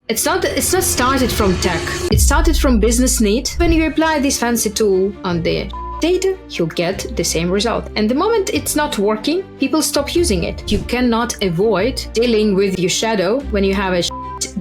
It's not started from tech. It started from business need. When you apply this fancy tool on the data, you get the same result. And the moment it's not working, people stop using it. You cannot avoid dealing with your shadow when you have a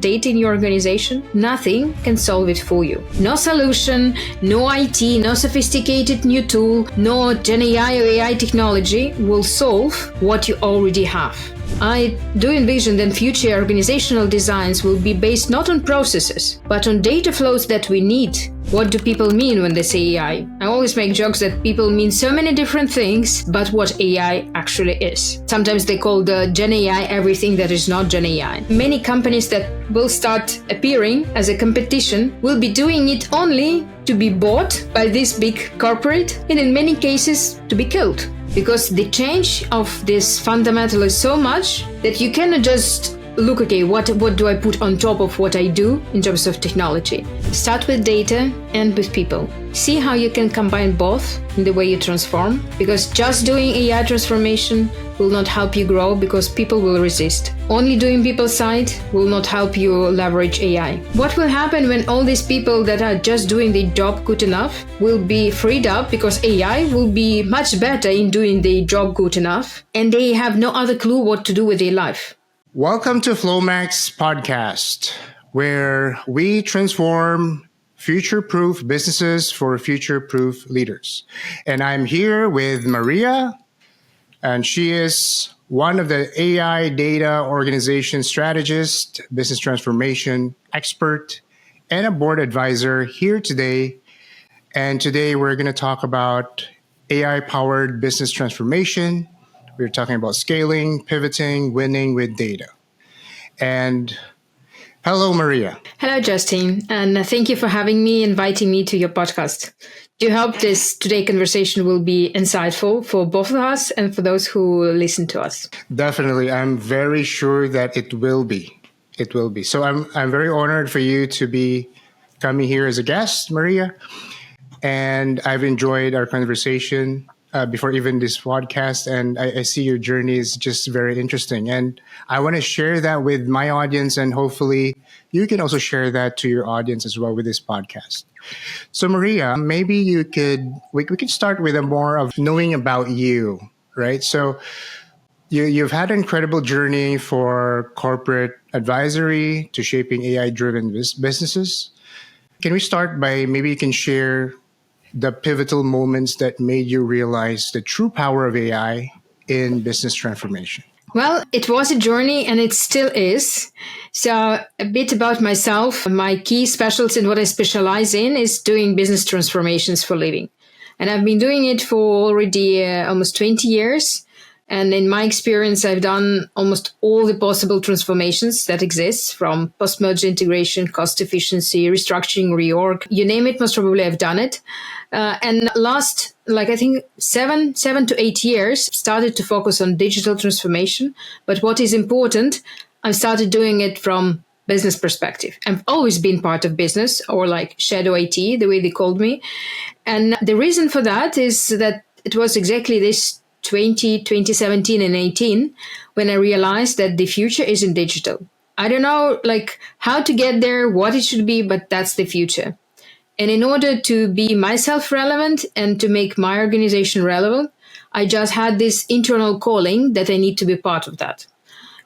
data in your organization. Nothing can solve it for you. No solution, no IT, no sophisticated new tool, no Gen AI or AI technology will solve what you already have. I do envision that future organizational designs will be based not on processes, but on data flows that we need. What do people mean when they say AI? I always make jokes that people mean so many different things, but what AI actually is. Sometimes they call the Gen AI everything that is not Gen AI. Many companies that will start appearing as a competition will be doing it only to be bought by this big corporate, and in many cases to be killed. Because the change of this fundamental is so much that you cannot just look, okay, what do I put on top of what I do in terms of technology? Start with data and with people. See how you can combine both in the way you transform, because just doing AI transformation will not help you grow because people will resist. Only doing people side will not help you leverage AI. What will happen when all these people that are just doing the job good enough will be freed up because AI will be much better in doing the job good enough and they have no other clue what to do with their life. Welcome to FlowMax podcast, where we transform future-proof businesses for future-proof leaders. And I'm here with Maria, and she is one of the AI data organization strategist, business transformation expert, and a board advisor here today. And today we're going to talk about AI-powered business transformation. We're talking about scaling, pivoting, winning with data. And hello, Maria. Hello, Justin. And thank you for inviting me to your podcast. Do hope this today conversation will be insightful for both of us and for those who listen to us. Definitely. I'm very sure that it will be. It will be. So I'm very honored for you to be coming here as a guest, Maria. And I've enjoyed our conversation before even this podcast, and I see your journey is just very interesting. And I want to share that with my audience, and hopefully you can also share that to your audience as well with this podcast. So Maria, maybe we could start with a more of knowing about you, right? So you've had an incredible journey for corporate advisory to shaping AI-driven businesses. Can we start by maybe you can share the pivotal moments that made you realize the true power of AI in business transformation? Well, it was a journey and it still is. So a bit about myself. My key specialty and what I specialize in is doing business transformations for a living. And I've been doing it for already almost 20 years. And in my experience, I've done almost all the possible transformations that exist, from post-merger integration, cost efficiency, restructuring, reorg, you name it, most probably I've done it. And last, I think 7 to 8 years, started to focus on digital transformation. But what is important, I started doing it from business perspective. I've always been part of business, or like shadow IT, the way they called me. And the reason for that is that it was exactly this 2017 and 18 when I realized that the future isn't digital. I don't know how to get there, what it should be, but that's the future. And in order to be myself relevant and to make my organization relevant, I just had this internal calling that I need to be part of that.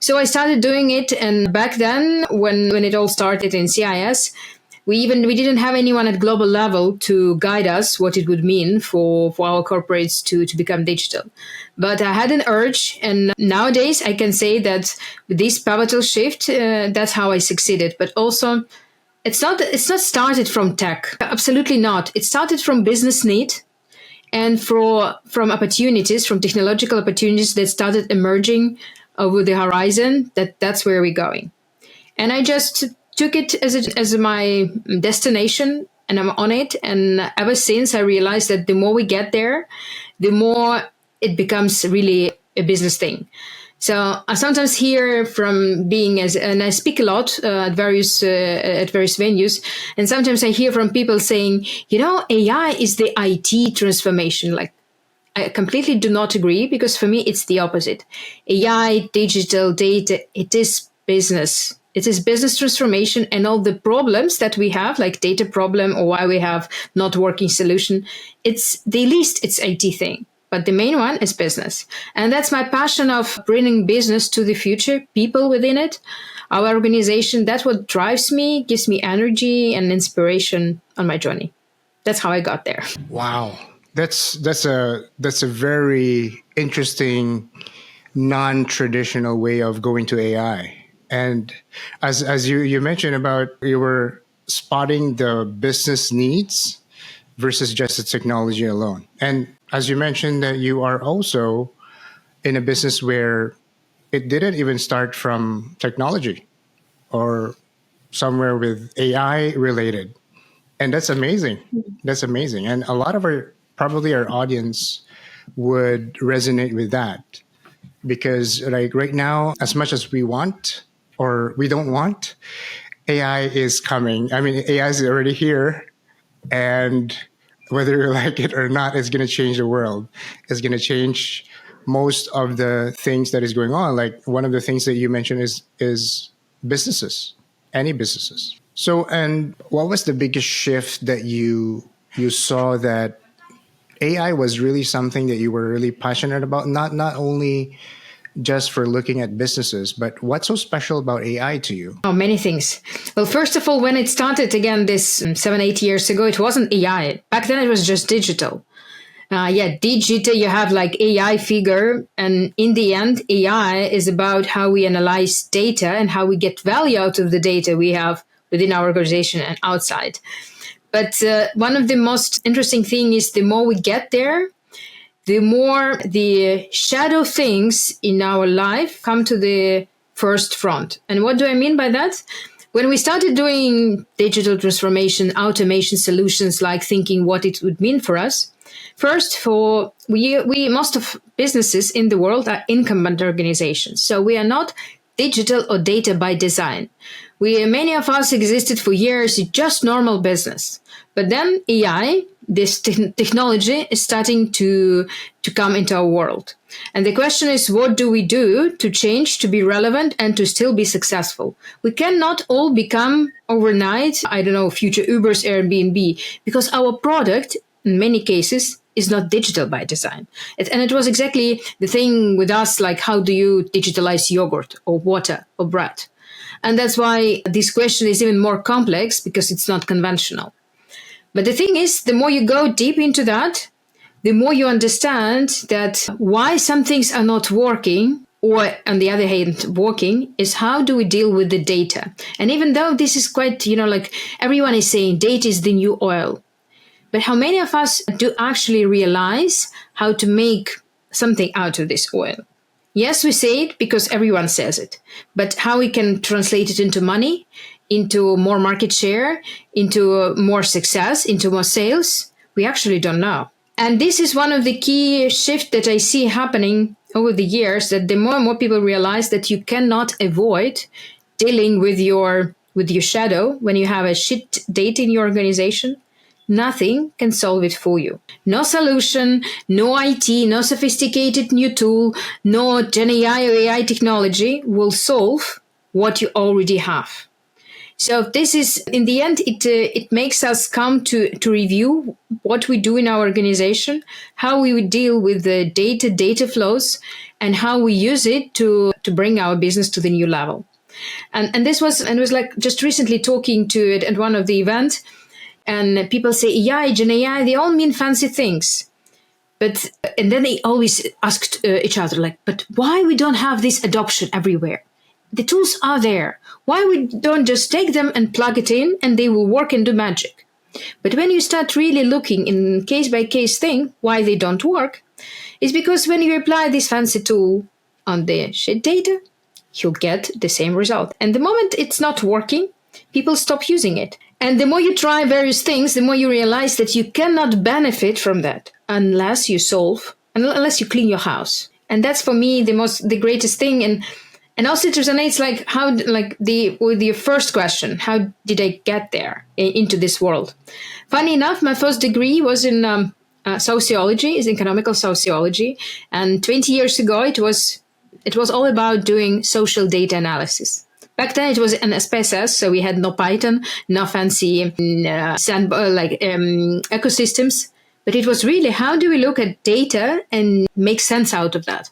So I started doing it. And back then, when it all started in CIS, we didn't have anyone at global level to guide us what it would mean for our corporates to become digital. But I had an urge, and nowadays I can say that with this pivotal shift, that's how I succeeded. But also, it's not started from tech. Absolutely not. It started from business need and from opportunities, from technological opportunities that started emerging over the horizon. That's where we're going. And I just took it as my destination, and I'm on it. And ever since, I realized that the more we get there, the more it becomes really a business thing. So I sometimes hear from and I speak a lot at various venues, and sometimes I hear from people saying, AI is the IT transformation. I completely do not agree, because for me it's the opposite. AI, digital, data, it is business. It is business transformation and all the problems that we have, like data problem or why we have not working solution. It's the least it's IT thing. But the main one is business. And that's my passion of bringing business to the future, people within it, our organization. That's what drives me, gives me energy and inspiration on my journey. That's how I got there. Wow, that's a very interesting non-traditional way of going to AI. And as you mentioned about you were spotting the business needs versus just the technology alone. And as you mentioned that you are also in a business where it didn't even start from technology or somewhere with AI related. And that's amazing. That's amazing. And a lot of probably our audience would resonate with that because like right now, as much as we want or we don't want, AI is coming. I mean, AI is already here, and whether you like it or not, it's going to change the world. It's going to change most of the things that is going on. Like one of the things that you mentioned is businesses, any businesses. So, and what was the biggest shift that you saw that AI was really something that you were really passionate about? Not only just for looking at businesses, but what's so special about AI to you? Oh, many things. Well, first of all, when it started again, this 7, 8 years ago, it wasn't AI. Back then, it was just digital. Digital, you have like AI figure. And in the end, AI is about how we analyze data and how we get value out of the data we have within our organization and outside. But one of the most interesting thing is the more we get there, the more the shadow things in our life come to the first front. And what do I mean by that? When we started doing digital transformation, automation solutions, like thinking what it would mean for us, first, for we most of businesses in the world are incumbent organizations. So we are not digital or data by design. Many of us existed for years, just normal business. But then AI, this technology is starting to come into our world. And the question is, what do we do to change, to be relevant, and to still be successful? We cannot all become overnight, I don't know, future Ubers, Airbnb, because our product, in many cases, is not digital by design. And it was exactly the thing with us, like how do you digitalize yogurt or water or bread? And that's why this question is even more complex because it's not conventional. But the thing is, the more you go deep into that, the more you understand that why some things are not working, or on the other hand, working, is how do we deal with the data? And even though this is quite, like everyone is saying data is the new oil, but how many of us do actually realize how to make something out of this oil? Yes, we say it because everyone says it, but how we can translate it into money, into more market share, into more success, into more sales, we actually don't know. And this is one of the key shifts that I see happening over the years, that the more and more people realize that you cannot avoid dealing with your shadow when you have a shit data in your organization. Nothing can solve it for you. No solution, no IT, no sophisticated new tool, no Gen AI or AI technology will solve what you already have. So this is, in the end, it makes us come to review what we do in our organization, how we would deal with the data flows, and how we use it to bring our business to the new level. And this was, and it was like just recently talking to it at one of the events, and people say AI, Gen AI, they all mean fancy things. And then they always asked each other, like, but why we don't have this adoption everywhere? The tools are there. Why we don't just take them and plug it in and they will work and do magic? But when you start really looking in case by case thing, why they don't work, is because when you apply this fancy tool on the shit data, you'll get the same result. And the moment it's not working, people stop using it. And the more you try various things, the more you realize that you cannot benefit from that unless you clean your house. And that's for me the greatest thing. And also it resonates with your first question, how did I get there into this world? Funny enough, my first degree was in sociology, is economical sociology. And 20 years ago, it was all about doing social data analysis. Back then it was an SPSS, so we had no Python, no fancy ecosystems. But it was really, how do we look at data and make sense out of that?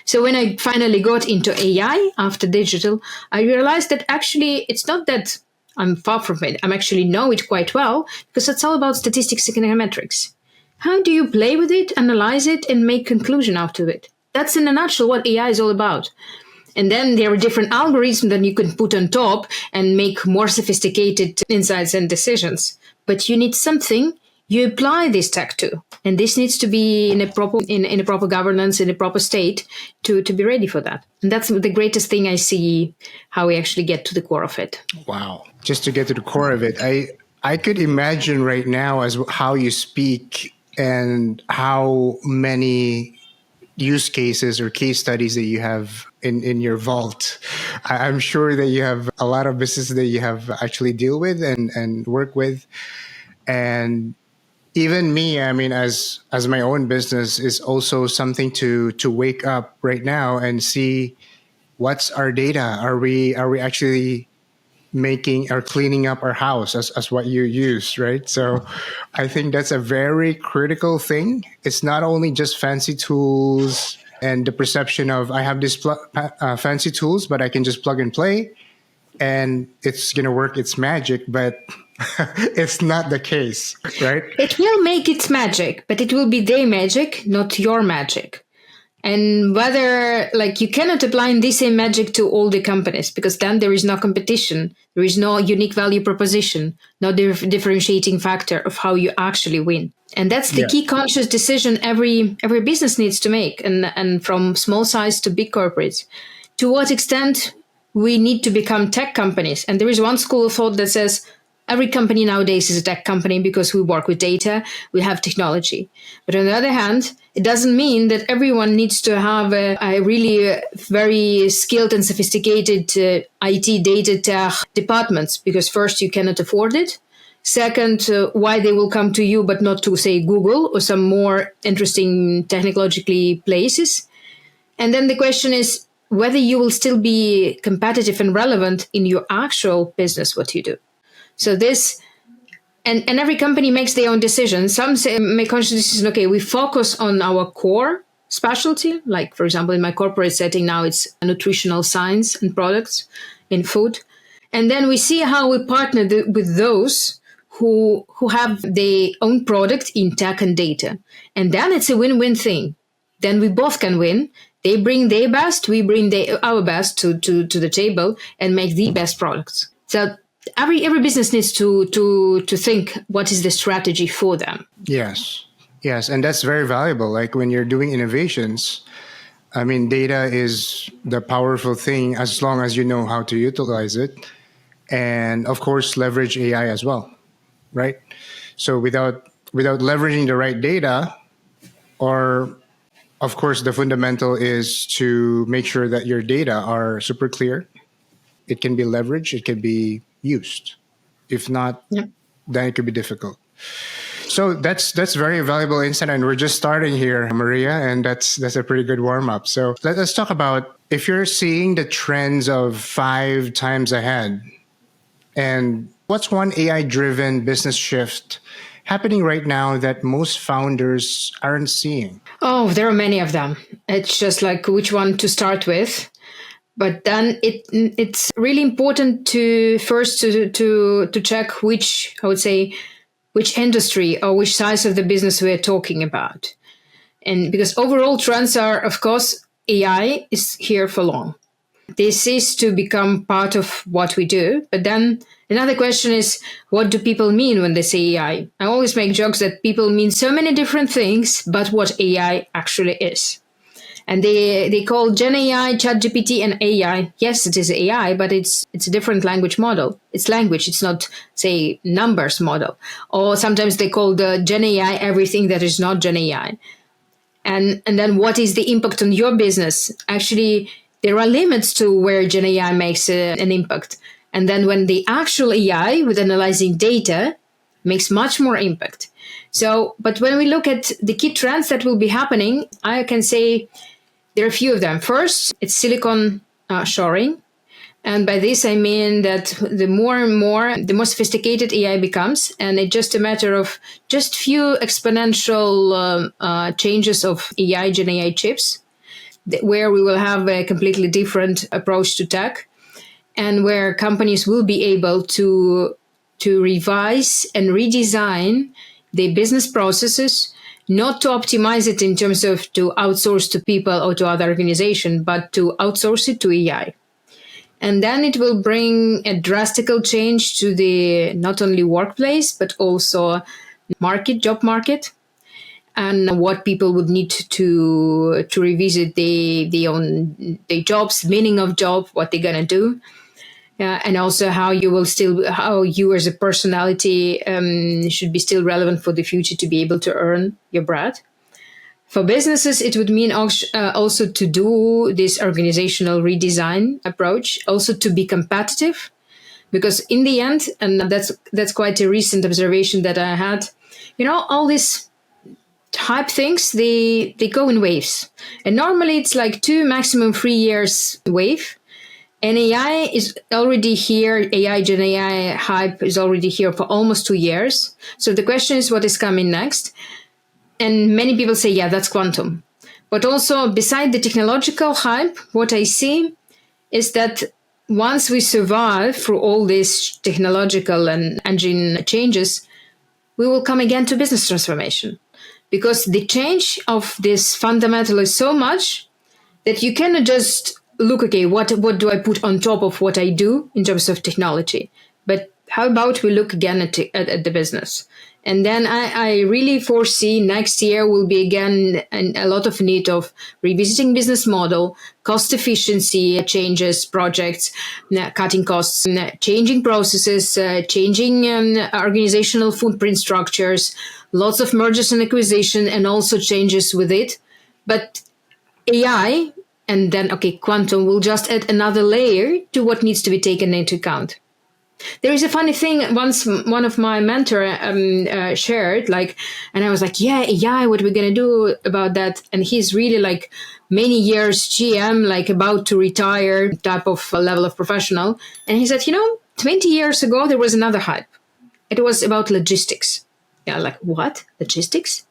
So when I finally got into AI after digital, I realized that actually it's not that I'm far from it. I actually know it quite well because it's all about statistics and econometrics. How do you play with it, analyze it, and make conclusion out of it? That's in a nutshell what AI is all about. And then there are different algorithms that you can put on top and make more sophisticated insights and decisions. But you need something you apply this tech to. And this needs to be in a proper governance, in a proper state to be ready for that. And that's the greatest thing I see, how we actually get to the core of it. Wow. Just to get to the core of it, I could imagine right now as how you speak and how many use cases or case studies that you have in your vault. I'm sure that you have a lot of businesses that you have actually deal with and work with. And even me, I mean, as my own business is also something to wake up right now and see what's our data. Are we actually making or cleaning up our house as what you use, right? So I think that's a very critical thing. It's not only just fancy tools and the perception of I have this fancy tools, but I can just plug and play and it's going to work its magic, but it's not the case, right? It will make its magic, but it will be their magic, not your magic. And whether, like, you cannot apply the same magic to all the companies because then there is no competition, there is no unique value proposition, no differentiating factor of how you actually win. And that's the key conscious decision every business needs to make, and from small size to big corporates. To what extent we need to become tech companies? And there is one school of thought that says every company nowadays is a tech company because we work with data, we have technology. But on the other hand, it doesn't mean that everyone needs to have a really very skilled and sophisticated IT data tech departments, because first, you cannot afford it. Second, why they will come to you but not to, say, Google or some more interesting technologically places. And then the question is whether you will still be competitive and relevant in your actual business, what you do. So this, and every company makes their own decisions. Some make conscious decisions, okay, we focus on our core specialty. Like, for example, in my corporate setting now, it's nutritional science and products in food. And then we see how we partner with those who have their own product in tech and data. And then it's a win-win thing. Then we both can win. They bring their best, we bring our best to the table and make the best products. So every business needs to think what is the strategy for them. Yes, and that's very valuable. Like when you're doing innovations, I mean, data is the powerful thing as long as you know how to utilize it, and of course leverage AI as well, right? So without leveraging the right data, or of course the fundamental is to make sure that your data are super clear. It can be leveraged, it can be used. If not, then it could be difficult. So that's very valuable insight, and we're just starting here, Maria, and that's a pretty good warm up. So let's talk about if you're seeing the trends of 5 times ahead, and what's one AI driven business shift happening right now that most founders aren't seeing? Oh, there are many of them. It's just like which one to start with. But then it's really important to first to check which, I would say, which industry or which size of the business we're talking about. And because overall trends are, of course, AI is here for long. This is to become part of what we do. But then another question is, what do people mean when they say AI? I always make jokes that people mean so many different things, but what AI actually is. And they call Gen AI, ChatGPT, and AI. Yes, it is AI, but it's a different language model. It's language. It's not, say, numbers model. Or sometimes they call the Gen AI everything that is not Gen AI. And then what is the impact on your business? Actually, there are limits to where Gen AI makes an impact. And then when the actual AI with analyzing data makes much more impact. So, but when we look at the key trends that will be happening, I can say there are a few of them. First, it's silicon shoring. And by this, I mean that the more and more, the more sophisticated AI becomes, and it's just a matter of just few exponential changes of AI, Gen AI chips, where we will have a completely different approach to tech, and where companies will be able to revise and redesign their business processes, not to optimize it in terms of to outsource to people or to other organizations, but to outsource it to AI. And then it will bring a drastical change to the not only workplace, but also job market, and what people would need to revisit the jobs, meaning of job, what they're gonna do, and also how you as a personality should be still relevant for the future to be able to earn your bread. For businesses, it would mean also to do this organizational redesign approach, also to be competitive, because in the end, and that's quite a recent observation that I had, all these hype things, they go in waves, and normally it's like 2, maximum 3 years wave. And AI is already here. AI, Gen AI hype is already here for almost 2 years. So the question is, what is coming next? And many people say, yeah, that's quantum. But also, beside the technological hype, what I see is that once we survive through all these technological and engine changes, we will come again to business transformation. Because the change of this fundamental is so much that you cannot just look, okay, what do I put on top of what I do in terms of technology? But how about we look again at the business? And then I really foresee next year will be again a lot of need of revisiting business model, cost efficiency changes, projects, cutting costs, changing processes, changing organizational footprint structures, lots of mergers and acquisition, and also changes with it. But AI and then, okay, quantum will just add another layer to what needs to be taken into account. There is a funny thing. Once one of my mentor shared, and I was like, yeah, AI, what are we going to do about that? And he's really like many years GM, like about to retire type of level of professional. And he said, 20 years ago, there was another hype. It was about logistics. Yeah, like what? Logistics?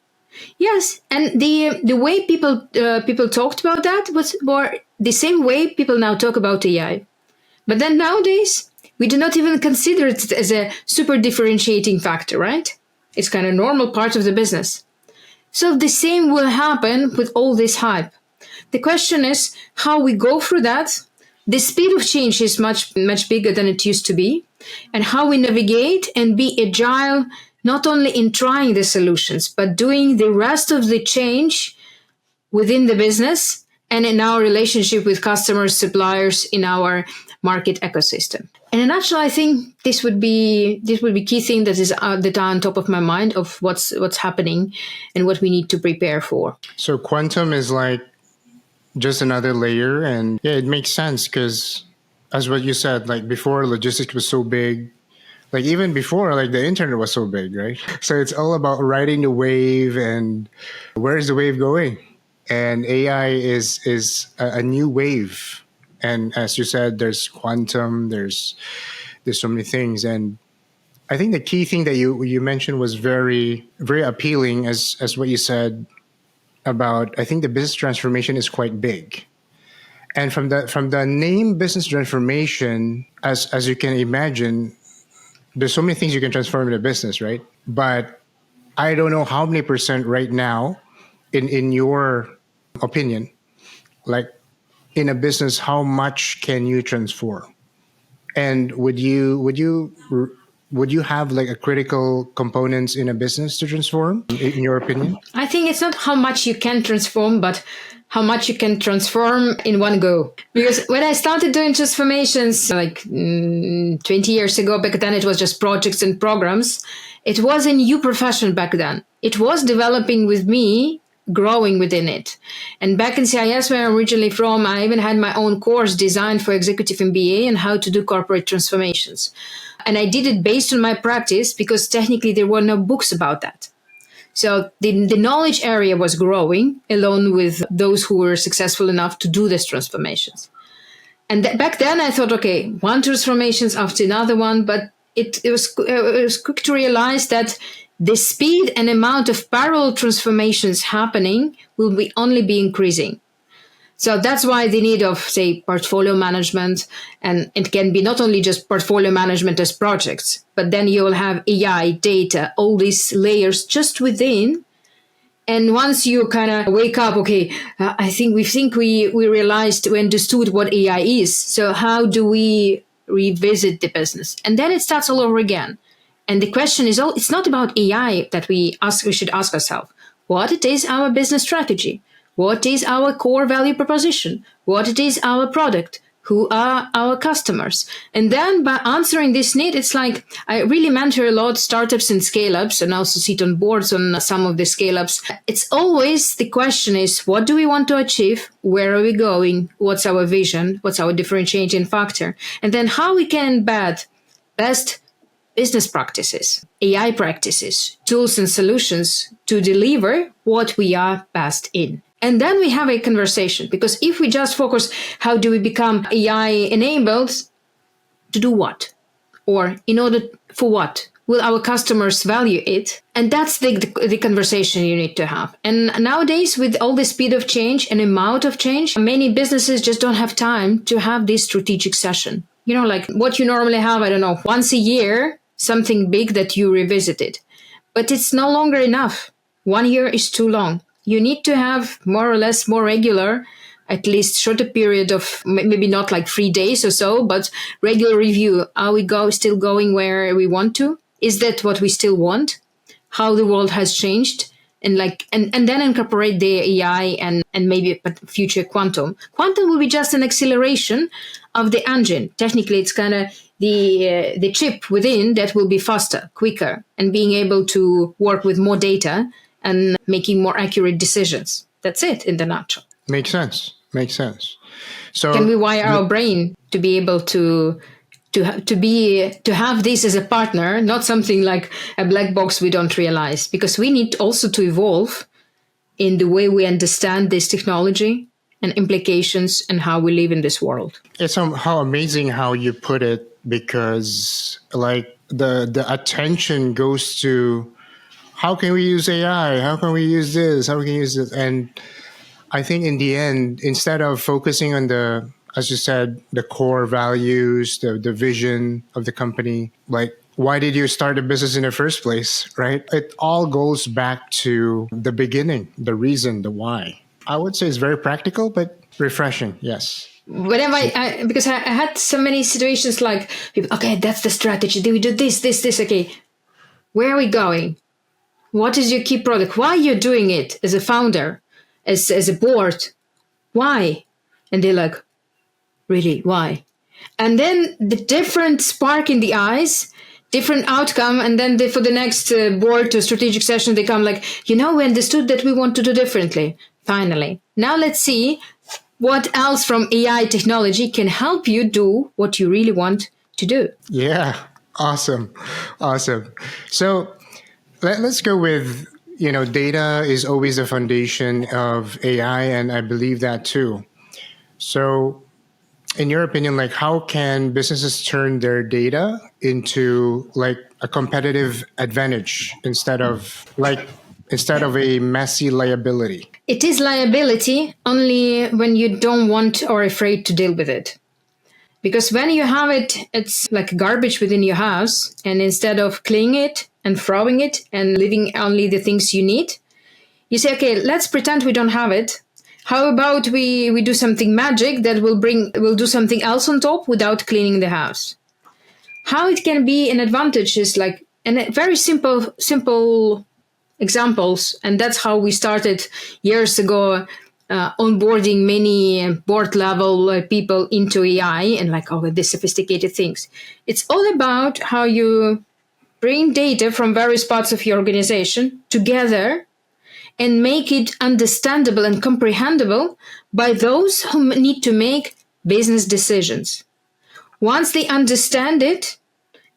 Yes, and the way people talked about that was more the same way people now talk about AI. But then nowadays, we do not even consider it as a super differentiating factor, right? It's kind of normal part of the business. So the same will happen with all this hype. The question is how we go through that. The speed of change is much, much bigger than it used to be, and how we navigate and be agile, not only in trying the solutions, but doing the rest of the change within the business and in our relationship with customers, suppliers, in our market ecosystem. In a nutshell, I think this would be key thing that is that are on top of my mind of what's happening and what we need to prepare for. So quantum is like just another layer, and yeah, it makes sense because, as what you said, like before, logistics was so big. Like even before, like the internet was so big, right? So it's all about riding the wave and where is the wave going? And AI is a new wave. And as you said, there's quantum, there's so many things. And I think the key thing that you mentioned was very, very appealing as what you said about, I think the business transformation is quite big. And from the name business transformation, as you can imagine, there's so many things you can transform in a business, right? But I don't know how many percent right now, in your opinion, like in a business, how much can you transform? And would you have like a critical components in a business to transform, in your opinion? I think it's not how much you can transform, but how much you can transform in one go. Because when I started doing transformations 20 years ago, back then it was just projects and programs. It was a new profession back then. It was developing with me, growing within it. And back in CIS, where I'm originally from, I even had my own course designed for executive MBA and how to do corporate transformations. And I did it based on my practice because technically there were no books about that. So the knowledge area was growing along with those who were successful enough to do these transformations. And back then I thought, okay, one transformations after another one, but it was quick to realize that the speed and amount of parallel transformations happening will be only be increasing. So that's why the need of, say, portfolio management, and it can be not only just portfolio management as projects, but then you will have AI, data, all these layers just within. And once you kind of wake up, okay, I think we realized, we understood what AI is. So how do we revisit the business? And then it starts all over again. And the question is, it's not about AI that we should ask ourselves. What it is our business strategy? What is our core value proposition? What it is our product? Who are our customers? And then by answering this need, it's like I really mentor a lot startups and scale-ups, and also sit on boards on some of the scale-ups. It's always the question is, what do we want to achieve? Where are we going? What's our vision? What's our differentiating factor? And then how we can embed best business practices, AI practices, tools and solutions to deliver what we are best in. And then we have a conversation, because if we just focus, how do we become AI enabled, to do what? Or in order for what? Will our customers value it? And that's the conversation you need to have. And nowadays, with all the speed of change and amount of change, many businesses just don't have time to have this strategic session. You know, like what you normally have, I don't know, once a year, something big that you revisited. But it's no longer enough. 1 year is too long. You need to have more or less more regular, at least shorter period of maybe not like 3 days or so, but regular review. Are we still going where we want to? Is that what we still want? How the world has changed? And then incorporate the AI and maybe future quantum. Quantum will be just an acceleration of the engine. Technically, it's kind of the chip within that will be faster, quicker, and being able to work with more data and making more accurate decisions. That's it in the nutshell. Makes sense. Makes sense. So can we wire our brain to be able to have this as a partner, not something like a black box we don't realize, because we need also to evolve in the way we understand this technology and implications and how we live in this world. It's how amazing how you put it, because like the attention goes to how can we use AI? How can we use this? How can we use this? And I think in the end, instead of focusing on the, as you said, the core values, the vision of the company, like why did you start a business in the first place, right? It all goes back to the beginning, the reason, the why. I would say it's very practical, but refreshing, yes. Whenever because I had so many situations like, okay, that's the strategy. Do we do this? Okay, where are we going? What is your key product? Why are you doing it as a founder, as a board? Why? And they're like, really, why? And then the different spark in the eyes, different outcome. And then for the next board to strategic session, they come like, we understood that we want to do differently. Finally. Now let's see what else from AI technology can help you do what you really want to do. Yeah. Awesome. So let's go with, data is always the foundation of AI, and I believe that too. So in your opinion, like how can businesses turn their data into like a competitive advantage instead of a messy liability? It is liability only when you don't want or afraid to deal with it. Because when you have it, it's like garbage within your house. And instead of cleaning it and throwing it and leaving only the things you need, you say, okay, let's pretend we don't have it. How about we do something magic that will do something else on top without cleaning the house? How it can be an advantage is like, and very simple examples. And that's how we started years ago, onboarding many board level people into AI and like all of these sophisticated things. It's all about how you bring data from various parts of your organization together and make it understandable and comprehensible by those who need to make business decisions. Once they understand it,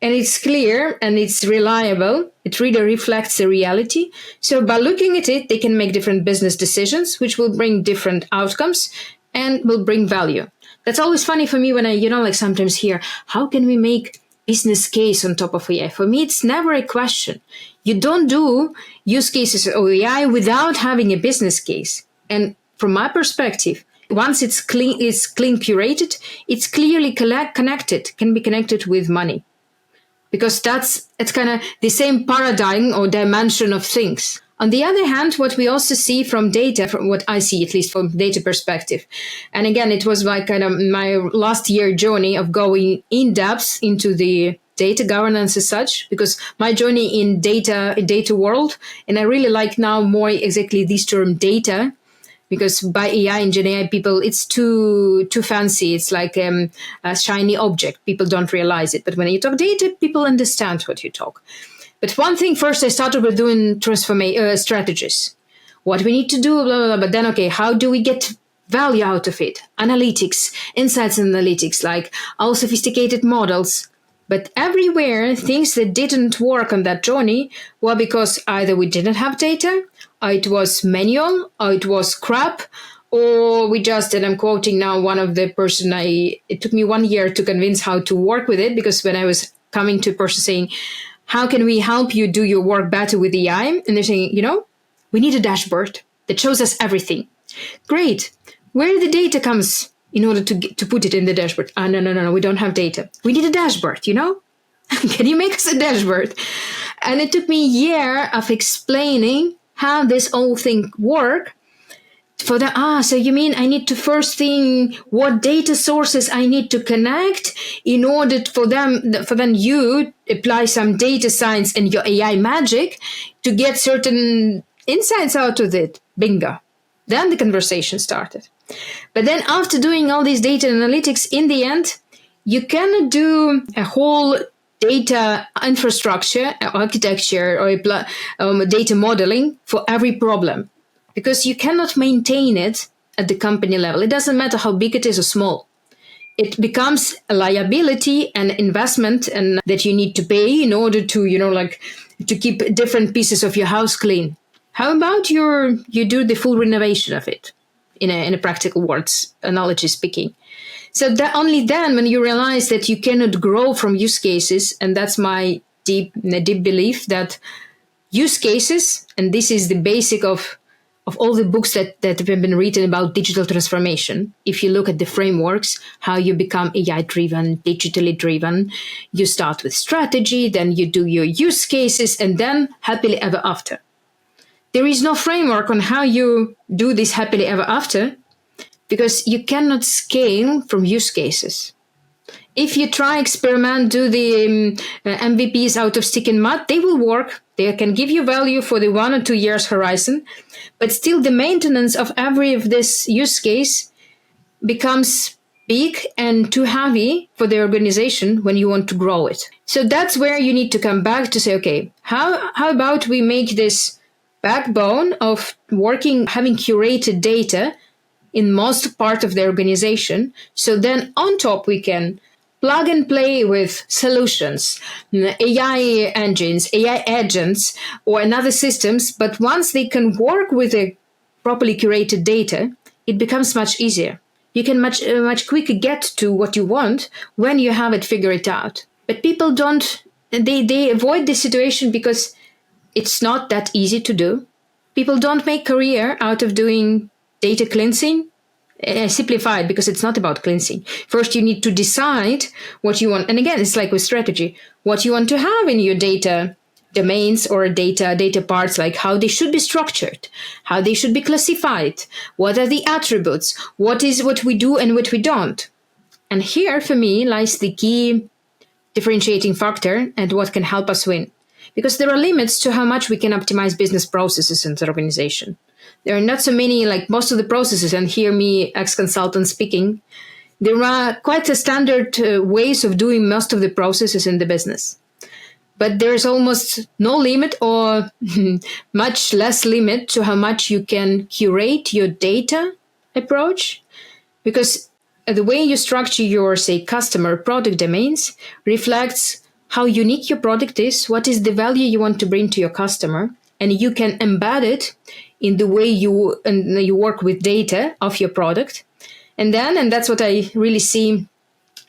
and it's clear and it's reliable, it really reflects the reality. So by looking at it, they can make different business decisions, which will bring different outcomes and will bring value. That's always funny for me when I, like sometimes hear, how can we make business case on top of AI? For me, it's never a question. You don't do use cases of AI without having a business case. And from my perspective, once it's clean curated, it's clearly connected, can be connected with money. Because it's kind of the same paradigm or dimension of things. On the other hand, what we also see from data, from what I see at least from data perspective, and again, it was my kind of my last year journey of going in depth into the data governance as such, because my journey in data world, and I really like now more exactly this term data, because by AI and Gen AI people, it's too fancy. It's like a shiny object. People don't realize it. But when you talk data, people understand what you talk. But one thing first, I started with doing strategies. What we need to do, blah, blah, blah. But then, okay, how do we get value out of it? Analytics, insights analytics, like all sophisticated models. But everywhere, things that didn't work on that journey were because either we didn't have data, or it was manual, or it was crap, or we just, and I'm quoting now one of the person, it took me 1 year to convince how to work with it, because when I was coming to a person saying, how can we help you do your work better with AI? And they're saying, we need a dashboard that shows us everything. Great. Where the data comes in order to put it in the dashboard? No, we don't have data. We need a dashboard, Can you make us a dashboard? And it took me a year of explaining how this whole thing works. So you mean I need to first think what data sources I need to connect in order for then you apply some data science and your AI magic to get certain insights out of it. Bingo. Then the conversation started. But then after doing all these data analytics, in the end, you cannot do a whole data infrastructure, architecture, or data modeling for every problem. Because you cannot maintain it at the company level. It doesn't matter how big it is or small. It becomes a liability and investment and that you need to pay in order to, to keep different pieces of your house clean. How about you do the full renovation of it in a practical words, analogy speaking? So that only then when you realize that you cannot grow from use cases, and that's my deep belief that use cases, and this is the basic of all the books that have been written about digital transformation. If you look at the frameworks, how you become AI driven, digitally driven, you start with strategy, then you do your use cases, and then happily ever after. There is no framework on how you do this happily ever after because you cannot scale from use cases. If you try experiment, do the MVPs out of stick and mud, they will work. They can give you value for the 1 or 2 years horizon, but still the maintenance of every of this use case becomes big and too heavy for the organization when you want to grow it. So that's where you need to come back to say, okay, how about we make this backbone of working, having curated data in most part of the organization. So then on top we can plug and play with solutions, AI engines, AI agents, or another systems. But once they can work with a properly curated data, it becomes much easier. You can much quicker get to what you want when you have it figured out. But people don't, they avoid this situation because it's not that easy to do. People don't make career out of doing data cleansing. Simplified because it's not about cleansing. First, you need to decide what you want. And again, it's like with strategy, what you want to have in your data domains or data parts, like how they should be structured, how they should be classified, what are the attributes, what is what we do and what we don't. And here, for me, lies the key differentiating factor and what can help us win. Because there are limits to how much we can optimize business processes in the organization. There are not so many, like most of the processes, and hear me, ex-consultant speaking, there are quite a standard ways of doing most of the processes in the business. But there's almost no limit or much less limit to how much you can curate your data approach. Because the way you structure your, say, customer product domains reflects how unique your product is, what is the value you want to bring to your customer, and you can embed it in the way you work with data of your product. And that's what I really see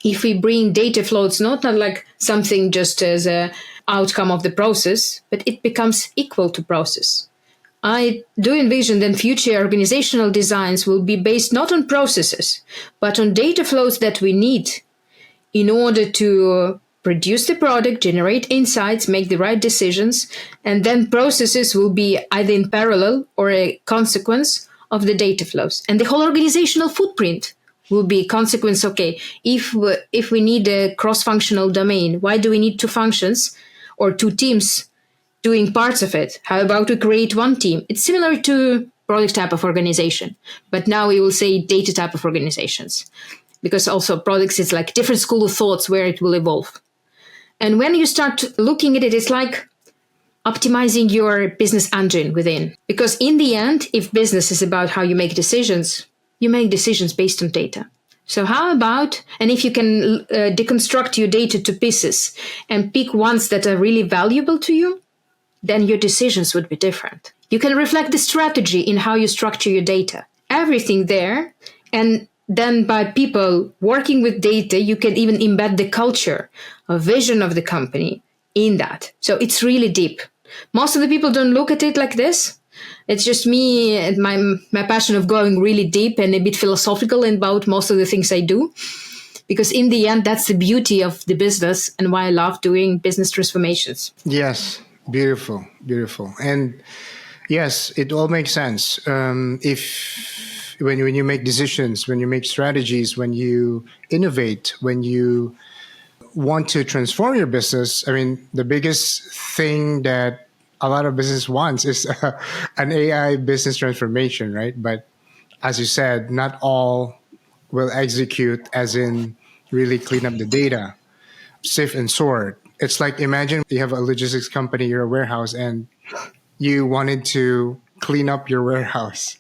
if we bring data flow. It's not like something just as a outcome of the process, but it becomes equal to process. I do envision that future organizational designs will be based not on processes, but on data flows that we need in order to produce the product, generate insights, make the right decisions, and then processes will be either in parallel or a consequence of the data flows. And the whole organizational footprint will be a consequence. Okay, if we need a cross-functional domain, why do we need two functions or two teams doing parts of it? How about we create one team? It's similar to product type of organization, but now we will say data type of organizations, because also products is like different school of thoughts where it will evolve. And when you start looking at it, it's like optimizing your business engine within. Because in the end, if business is about how you make decisions based on data. So how about, and if you can deconstruct your data to pieces and pick ones that are really valuable to you, then your decisions would be different. You can reflect the strategy in how you structure your data. Everything there, and then by people working with data, you can even embed the culture, a vision of the company in that. So it's really deep. Most of the people don't look at it like this. It's just me and my passion of going really deep and a bit philosophical about most of the things I do. Because in the end, that's the beauty of the business and why I love doing business transformations. Yes, beautiful, beautiful. And yes, it all makes sense. If when you make decisions, when you make strategies, when you innovate, when you want to transform your business, I mean, the biggest thing that a lot of business wants is an AI business transformation, right? But as you said, not all will execute, as in really clean up the data, sift and sort. It's like, imagine you have a logistics company, you're a warehouse, and you wanted to clean up your warehouse.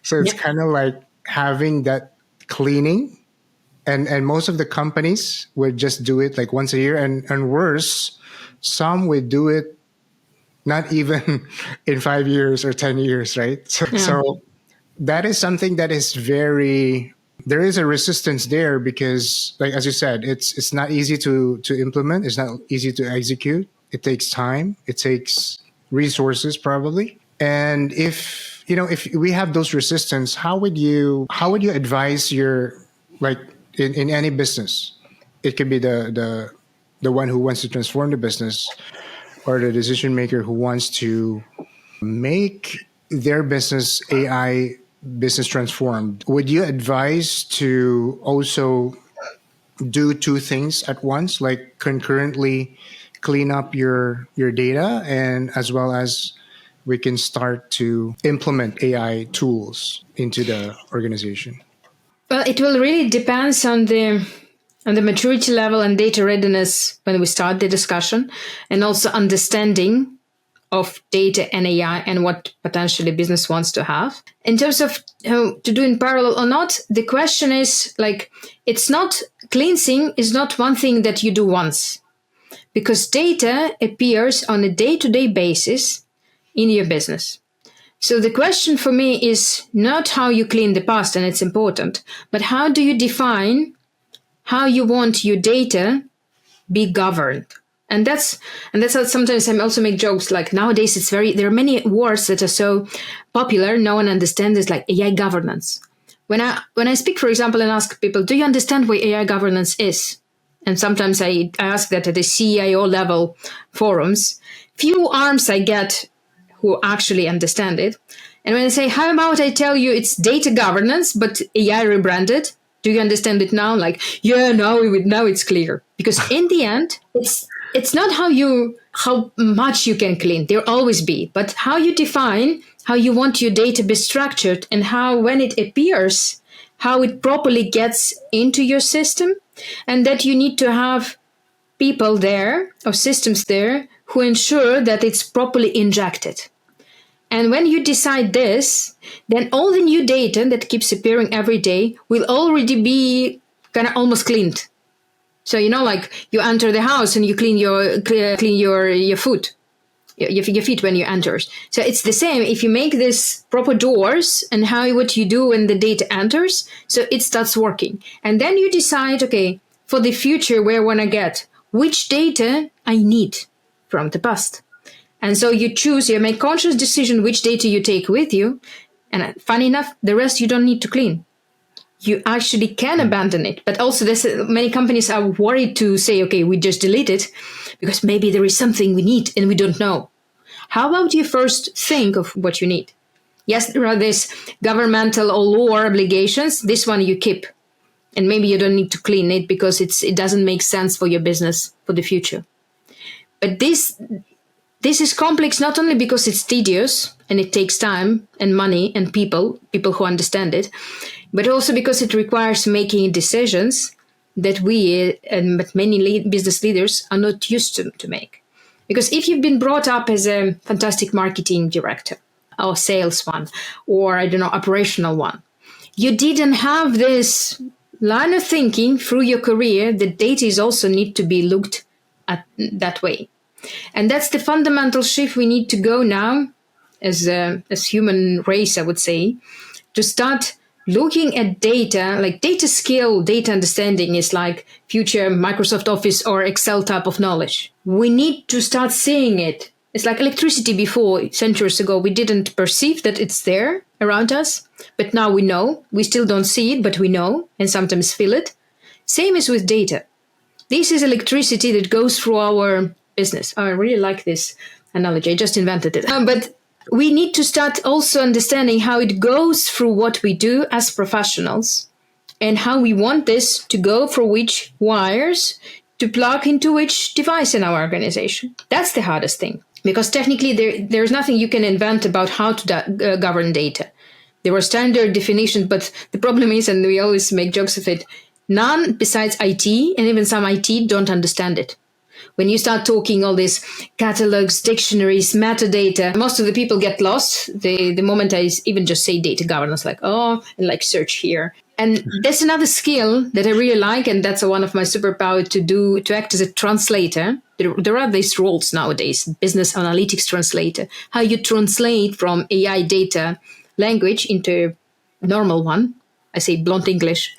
So it's kind of like having that cleaning. And most of the companies would just do it like once a year. And worse, some would do it not even in 5 years or 10 years, right? So that is something that is there is a resistance there because, like, as you said, it's not easy to implement. It's not easy to execute. It takes time. It takes resources probably. And if we have those resistance, how would you advise your, like, in any business? It could be the one who wants to transform the business, or the decision maker who wants to make their business AI business transformed. Would you advise to also do two things at once, like concurrently clean up your data, and as well as we can start to implement AI tools into the organization? Well, it will really depend on the maturity level and data readiness when we start the discussion, and also understanding of data and AI and what potentially business wants to have. In terms of how to do in parallel or not, the question is like, it's not, cleansing is not one thing that you do once, because data appears on a day-to-day basis in your business. So the question for me is not how you clean the past, and it's important, but how do you define how you want your data be governed? And that's how sometimes I also make jokes, like nowadays there are many words that are so popular, no one understands. It's like AI governance. When I speak, for example, and ask people, do you understand what AI governance is? And sometimes I ask that at the CIO level forums. Few arms I get who actually understand it. And when I say, how about I tell you it's data governance, but AI rebranded? Do you understand it now? Like, yeah, now it's clear. Because in the end, it's not how much you can clean. There'll always be, but how you define how you want your data be structured, and how, when it appears, how it properly gets into your system, and that you need to have people there or systems there who ensure that it's properly injected. And when you decide this, then all the new data that keeps appearing every day will already be kind of almost cleaned. So, like you enter the house and you clean your food. your feet when you enter. So it's the same. If you make this proper doors and what you do when the data enters, so it starts working. And then you decide, okay, for the future, where I want to get, which data I need from the past. And so you make conscious decision which data you take with you. And funny enough, the rest you don't need to clean. You actually can abandon it. But also many companies are worried to say, okay, we just delete it because maybe there is something we need and we don't know. How about you first think of what you need? Yes, there are these governmental or law obligations. This one you keep. And maybe you don't need to clean it because it doesn't make sense for your business for the future. But this is complex not only because it's tedious and it takes time and money and people who understand it, but also because it requires making decisions that we and many business leaders are not used to make. Because if you've been brought up as a fantastic marketing director or sales one, or I don't know, operational one, you didn't have this line of thinking through your career that data is also need to be looked at that way. And that's the fundamental shift we need to go now as human race, I would say, to start looking at data, like data skill, data understanding is like future Microsoft Office or Excel type of knowledge. We need to start seeing it. It's like electricity before, centuries ago, we didn't perceive that it's there around us, but now we know. We still don't see it, but we know and sometimes feel it. Same is with data. This is electricity that goes through our business. Oh, I really like this analogy. I just invented it. But we need to start also understanding how it goes through what we do as professionals and how we want this to go through which wires to plug into which device in our organization. That's the hardest thing, because technically there's nothing you can invent about how to govern data. There are standard definitions, but the problem is, and we always make jokes of it, none besides IT, and even some IT don't understand it. When you start talking all these catalogs, dictionaries, metadata, most of the people get lost the moment I even just say data governance, like, oh, and like search here. And that's another skill that I really like, and that's one of my superpowers to act as a translator. There are these roles nowadays, business analytics translator, how you translate from AI data language into normal one. I say blunt English.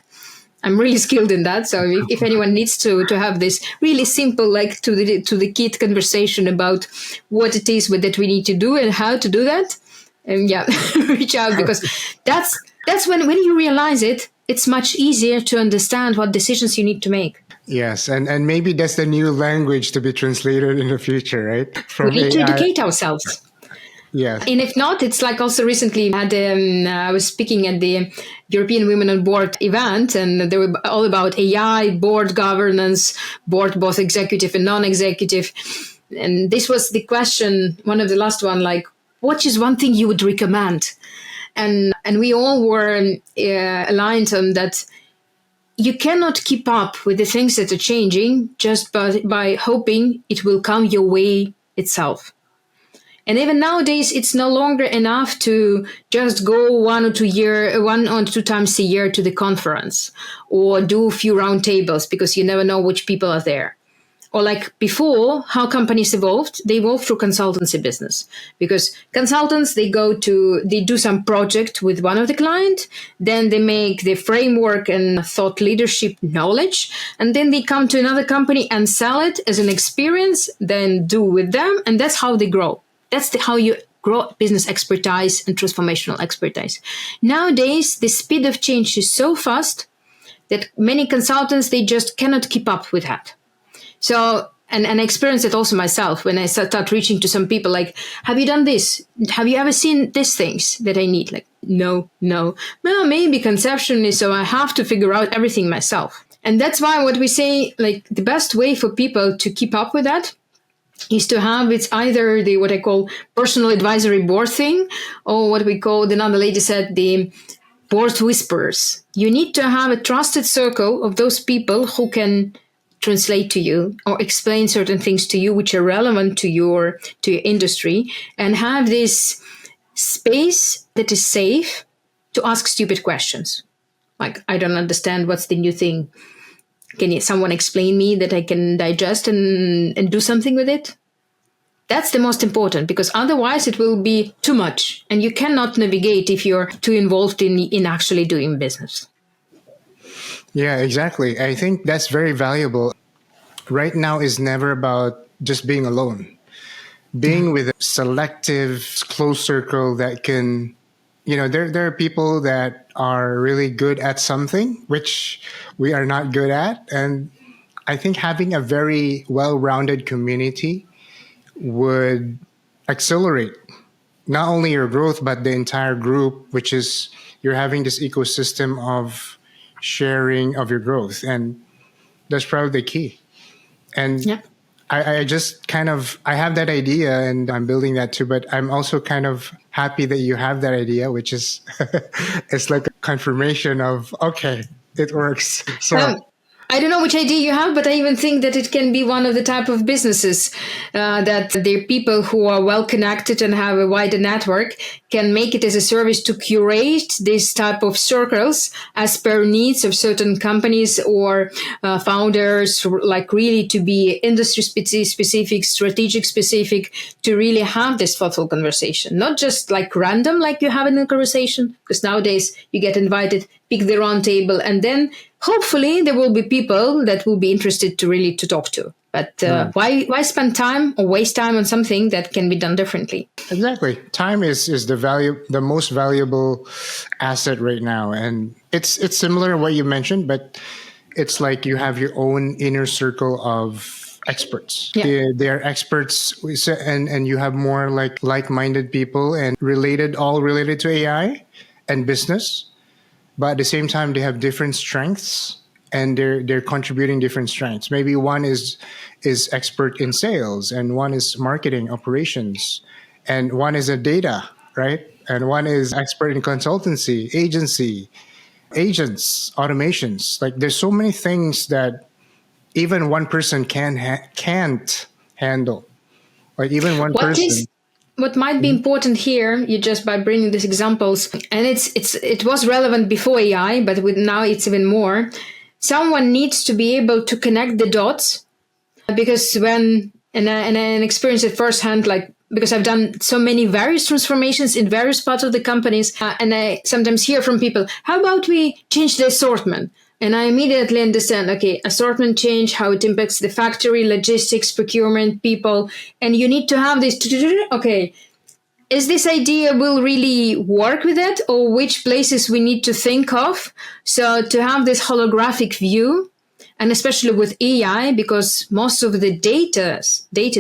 I'm really skilled in that. So if anyone needs to have this really simple, like to the kid conversation about what it is that we need to do and how to do that, reach out, because that's when you realize it, it's much easier to understand what decisions you need to make. Yes, and maybe that's the new language to be translated in the future, right? We need to educate ourselves. Yes. And if not, it's like also recently I was speaking at the European Women on Board event, and they were all about AI, board governance, board both executive and non-executive. And this was the question, one of the last one, like, what is one thing you would recommend? And we all were aligned on that. You cannot keep up with the things that are changing just by hoping it will come your way itself. And even nowadays, it's no longer enough to just go one or two times a year to the conference or do a few round tables, because you never know which people are there. Or like before, how companies evolved, they evolved through consultancy business, because consultants, they do some project with one of the client, then they make the framework and thought leadership knowledge, and then they come to another company and sell it as an experience, then do with them, and that's how they grow. That's how you grow business expertise and transformational expertise. Nowadays, the speed of change is so fast that many consultants, they just cannot keep up with that. So, and I experienced it also myself when I start reaching to some people like, have you done this? Have you ever seen these things that I need? Like, no. Well, maybe conceptually, so I have to figure out everything myself. And that's why what we say, like the best way for people to keep up with that is to have, it's either the what I call personal advisory board thing, or what we call, another lady said, the board whisperers. You need to have a trusted circle of those people who can translate to you or explain certain things to you which are relevant to your industry, and have this space that is safe to ask stupid questions. Like, I don't understand, what's the new thing? Can someone explain me that I can digest and do something with it? That's the most important, because otherwise it will be too much and you cannot navigate if you're too involved in actually doing business. Yeah, exactly. I think that's very valuable. Right now is never about just being alone. Being with a selective, close circle that can, there are people that are really good at something, which we are not good at. And I think having a very well rounded community would accelerate not only your growth, but the entire group, which is you're having this ecosystem of sharing of your growth. And that's probably the key. And Yeah. I just kind of I have that idea and I'm building that too, but I'm also kind of happy that you have that idea, which is it's like a confirmation of okay, it works. So I don't know which idea you have, but I even think that it can be one of the type of businesses that the people who are well connected and have a wider network can make it as a service to curate this type of circles as per needs of certain companies or founders, like really to be industry specific, strategic specific, to really have this thoughtful conversation, not just like random, like you have in a conversation, because nowadays you get invited, pick the round table, and then hopefully there will be people that will be interested to really to talk to. But why spend time or waste time on something that can be done differently? exactly, time is the most valuable asset right now, and it's similar to what you mentioned, but it's like you have your own inner circle of experts. Yeah. They're experts, and you have more like-minded people and all related to AI and business. But at the same time, they have different strengths and they're contributing different strengths. Maybe one is expert in sales, and one is marketing operations, and one is a data, right? And one is expert in consultancy, agency, agents, automations. Like there's so many things that even one person can't handle. Like even one person. What might be important here, you just by bringing these examples, and it was relevant before AI, but with now it's even more. Someone needs to be able to connect the dots, because and I experienced it firsthand, like because I've done so many various transformations in various parts of the companies, and I sometimes hear from people, how about we change the assortment? And I immediately understand, okay, assortment change, how it impacts the factory, logistics, procurement, people, and you need to have this, okay, is this idea will really work with it, or which places we need to think of? So to have this holographic view, and especially with AI, because most of the data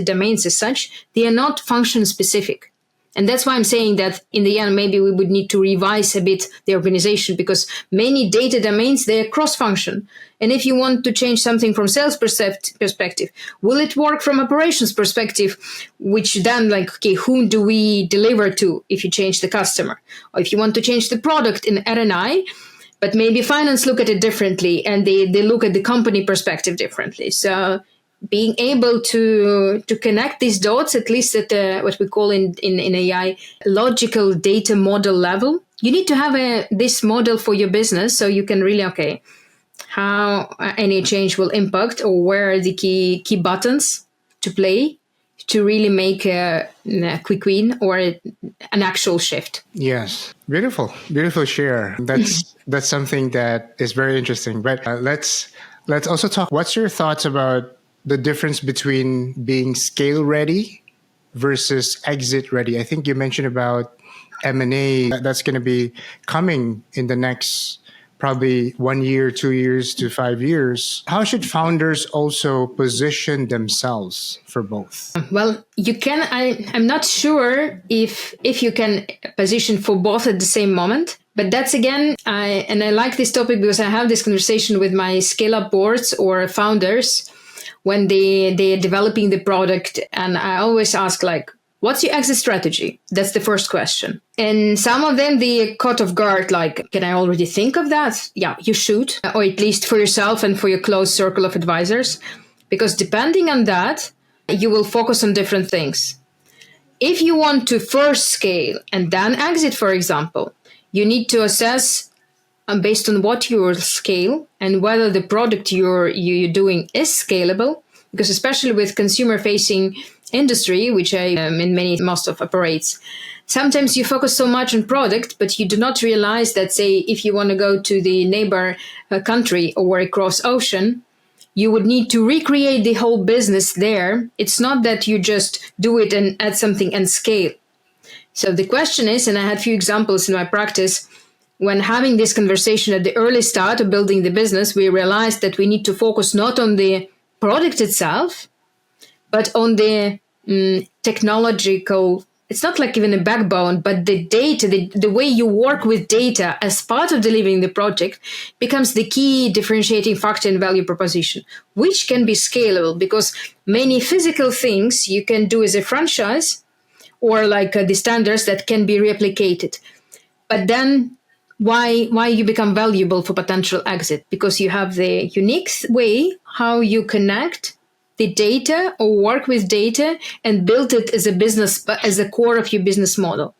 domains as such, they are not function specific. And that's why I'm saying that in the end, maybe we would need to revise a bit the organization, because many data domains, they're cross-function. And if you want to change something from sales perspective, will it work from operations perspective? Which then like, okay, whom do we deliver to if you change the customer? Or if you want to change the product in R&I, but maybe finance look at it differently, and they look at the company perspective differently. So being able to connect these dots, at least at what we call in AI, logical data model level, you need to have this model for your business, so you can really, okay, how any change will impact, or where are the key buttons to play to really make a quick win or an actual shift. Yes, beautiful share. That's something that is very interesting. But let's also talk. What's your thoughts about the difference between being scale ready versus exit ready? I think you mentioned about M&A that's going to be coming in the next probably 1 year, 2 years to 5 years. How should founders also position themselves for both? Well, you can. I'm not sure if you can position for both at the same moment. But that's again, I like this topic because I have this conversation with my scale-up boards or founders when they're developing the product, and I always ask like, what's your exit strategy? That's the first question. And some of them, they caught off guard, like, can I already think of that? Yeah, you should, or at least for yourself and for your close circle of advisors, because depending on that, you will focus on different things. If you want to first scale and then exit, for example, you need to assess based on what your scale and whether the product you're doing is scalable, because especially with consumer facing industry, which I in many most of operates, sometimes you focus so much on product, but you do not realize that, say, if you want to go to the neighbor country or across ocean, you would need to recreate the whole business there. It's not that you just do it and add something and scale. So the question is, and I had a few examples in my practice, when having this conversation at the early start of building the business, we realized that we need to focus not on the product itself, but on the technological, it's not like even a backbone, but the data, the way you work with data as part of delivering the project becomes the key differentiating factor in value proposition, which can be scalable because many physical things you can do as a franchise or like the standards that can be replicated. But then why you become valuable for potential exit? Because you have the unique way how you connect the data or work with data and build it as a business, as a core of your business model.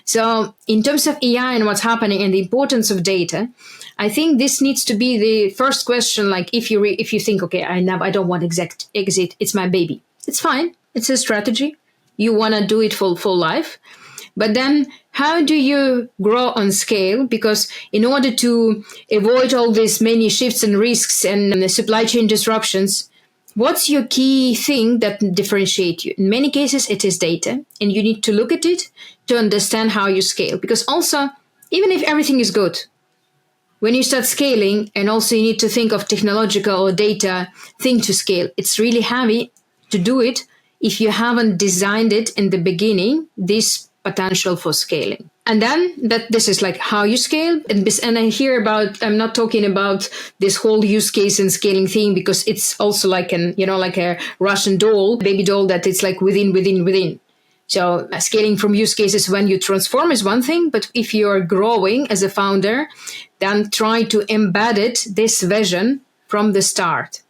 So in terms of AI and what's happening and the importance of data, I think this needs to be the first question. Like if you think, okay, I don't want exit, it's my baby. It's fine. It's a strategy. You want to do it for full life. But then how do you grow on scale? Because in order to avoid all these many shifts and risks and the supply chain disruptions, what's your key thing that differentiates you? In many cases, it is data, and you need to look at it to understand how you scale. Because also, even if everything is good, when you start scaling, and also you need to think of technological or data thing to scale, it's really heavy to do it if you haven't designed it in the beginning, this potential for scaling. And then that this is like how you scale. And I hear about, I'm not talking about this whole use case and scaling thing because it's also like like a Russian doll, baby doll that it's like within. So scaling from use cases when you transform is one thing, but if you're growing as a founder, then try to embed it, this vision from the start.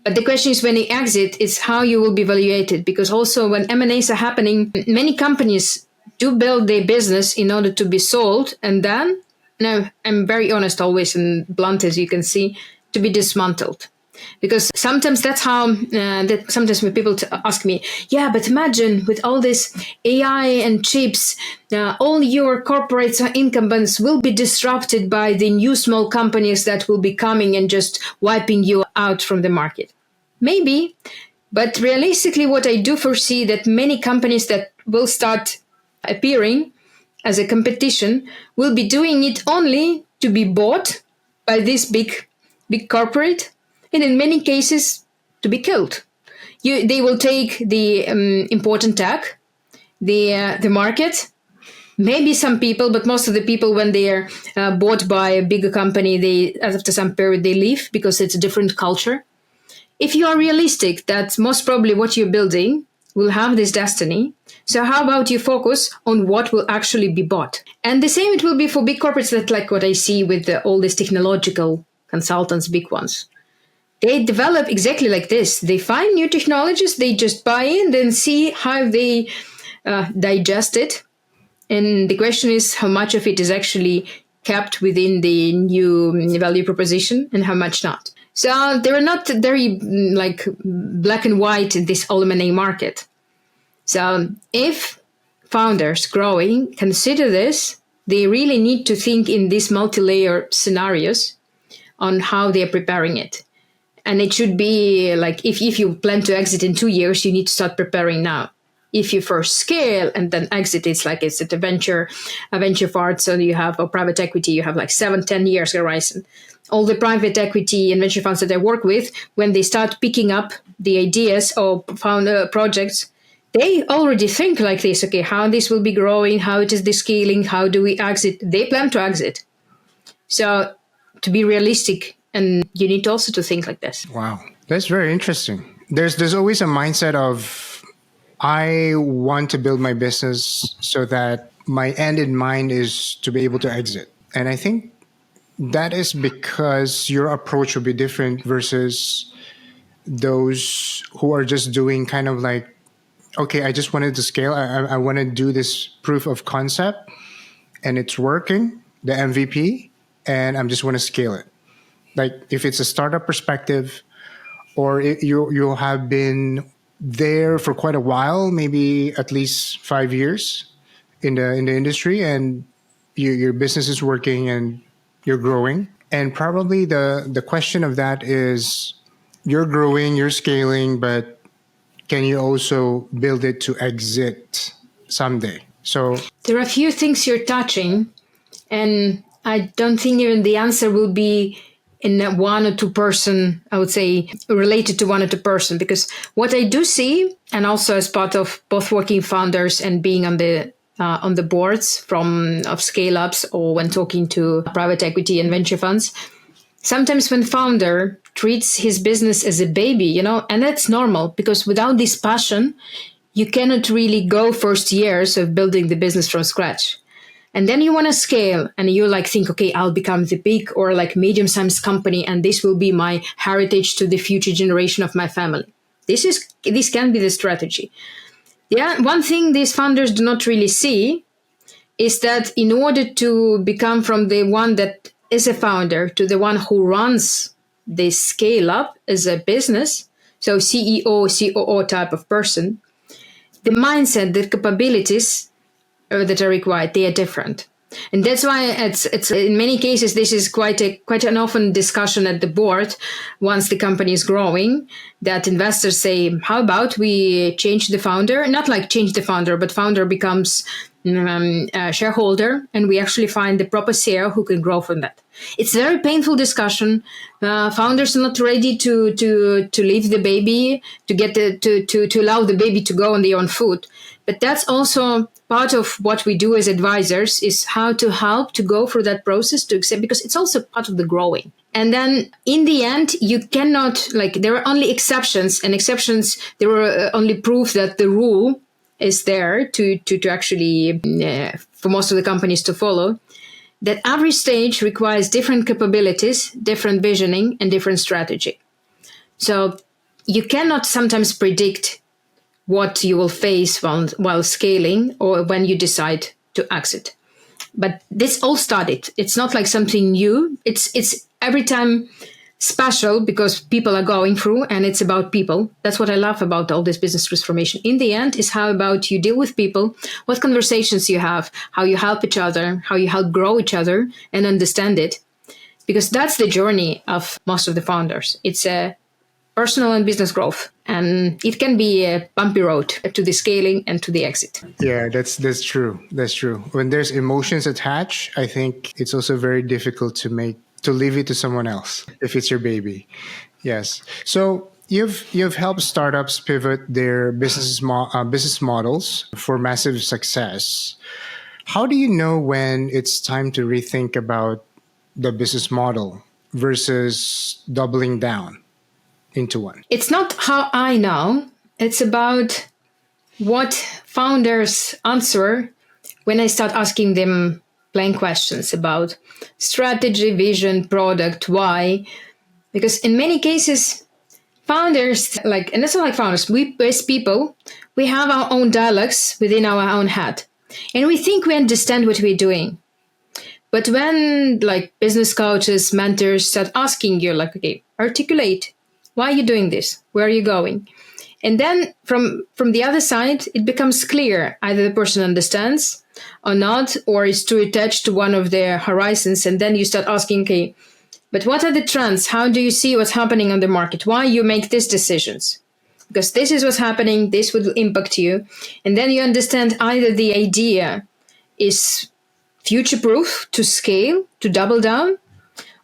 But the question is when you exit, is how you will be evaluated. Because also when M&As are happening, many companies do build their business in order to be sold. And then, I'm very honest always and blunt as you can see, to be dismantled. Because sometimes that's how, sometimes when people ask me, yeah, but imagine with all this AI and chips, all your corporates or incumbents will be disrupted by the new small companies that will be coming and just wiping you out from the market. Maybe, but realistically, what I do foresee that many companies that will start appearing as a competition will be doing it only to be bought by this big corporate, and in many cases to be killed. They will take the important tech, the market. Maybe some people, but most of the people, when they are bought by a bigger company, they after some period they leave because it's a different culture. If you are realistic that most probably what you're building will have this destiny, so how about you focus on what will actually be bought? And the same it will be for big corporates, that like what I see with all these technological consultants, big ones. They develop exactly like this. They find new technologies, they just buy in, then see how they digest it. And the question is how much of it is actually kept within the new value proposition and how much not. So they are not very like black and white in this all M&A market. So if founders growing consider this, they really need to think in these multi-layer scenarios on how they are preparing it. And it should be like if you plan to exit in 2 years, you need to start preparing now. If you first scale and then exit, it's like it's a venture part. So you have a private equity, you have like 7-10 years horizon. All the private equity and venture funds that I work with, when they start picking up the ideas or found projects, they already think like this. Okay, how this will be growing, how it is the scaling, how do we exit? They plan to exit. So to be realistic, and you need also to think like this. Wow, that's very interesting. There's always a mindset of I want to build my business so that my end in mind is to be able to exit. And I think that is because your approach will be different versus those who are just doing kind of like, okay, I just wanted to scale. I want to do this proof of concept and it's working, the MVP, and I'm just want to scale it. Like if it's a startup perspective, or you have been there for quite a while, maybe at least 5 years in the industry, and your business is working and you're growing. And probably the question of that is, you're growing, you're scaling, but can you also build it to exit someday? So There are a few things you're touching, and I don't think even the answer will be in a one or two person, I would say, related to one or two person, because what I do see, and also as part of both working founders and being on the boards of scale ups, or when talking to private equity and venture funds, sometimes when founder treats his business as a baby, and that's normal, because without this passion, you cannot really go first years of building the business from scratch. And then you want to scale, and you think, okay, I'll become the big or medium-sized company, and this will be my heritage to the future generation of my family. This can be the strategy. Yeah, one thing these founders do not really see is that in order to become from the one that is a founder to the one who runs the scale up as a business, so CEO, COO type of person, the mindset, the capabilities that are required, they are different. And that's why it's in many cases, this is quite an often discussion at the board once the company is growing, that investors say, how about we change the founder? Not like change the founder, but founder becomes a shareholder, and we actually find the proper CEO who can grow from that. It's a very painful discussion. Founders are not ready to leave the baby, to allow the baby to go on their own foot. But that's also part of what we do as advisors, is how to help to go through that process to accept, because it's also part of the growing. And then in the end, you cannot, there are only exceptions, and exceptions, there are only proof that the rule is there to actually, for most of the companies to follow, that every stage requires different capabilities, different visioning, and different strategy. So you cannot sometimes predict what you will face while scaling, or when you decide to exit. But this all started. It's not like something new. It's every time special, because people are going through, and it's about people. That's what I love about all this business transformation. In the end, is how about you deal with people, what conversations you have, how you help each other, how you help grow each other and understand it. Because that's the journey of most of the founders. It's a personal and business growth. And it can be a bumpy road to the scaling and to the exit. yeah, that's true. That's true. When there's emotions attached, I think it's also very difficult to leave it to someone else if it's your baby. Yes. So you've helped startups pivot their business models for massive success. How do you know when it's time to rethink about the business model versus doubling down into one? It's not how I know. It's about what founders answer when I start asking them plain questions about strategy, vision, product, why. Because in many cases, founders, and it's not like founders, we as people, we have our own dialogues within our own head. And we think we understand what we're doing. But when business coaches, mentors start asking you, okay, articulate, why are you doing this? Where are you going? And then from the other side, it becomes clear either the person understands or not, or is too attached to one of their horizons. And then you start asking, okay, but what are the trends? How do you see what's happening on the market? Why you make these decisions? Because this is what's happening. This will impact you. And then you understand either the idea is future-proof to scale, to double down,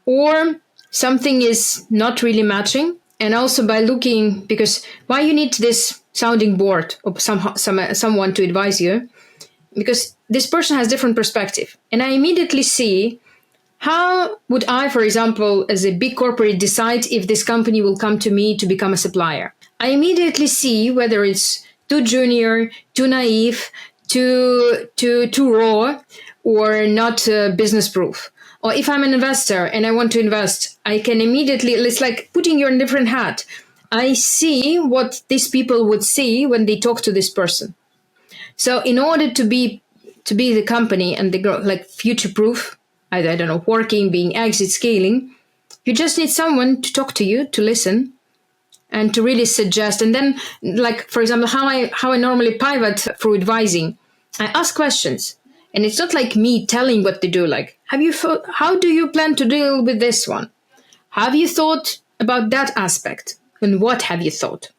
or something is not really matching. And also by looking, because why you need this sounding board or someone to advise you, because this person has different perspective. And I immediately see, how would I, for example, as a big corporate, decide if this company will come to me to become a supplier? I immediately see whether it's too junior, too naive, too raw, or not business proof. Or if I'm an investor and I want to invest, I can immediately, it's like putting you in a different hat. I see what these people would see when they talk to this person. So in order to be the company and the growth, future proof, either, I don't know, working, being exit, scaling, you just need someone to talk to you, to listen, and to really suggest. And then, like, for example, how I normally pivot through advising, I ask questions. And it's not like me telling what to do. Like, how do you plan to deal with this one? Have you thought about that aspect? And what have you thought?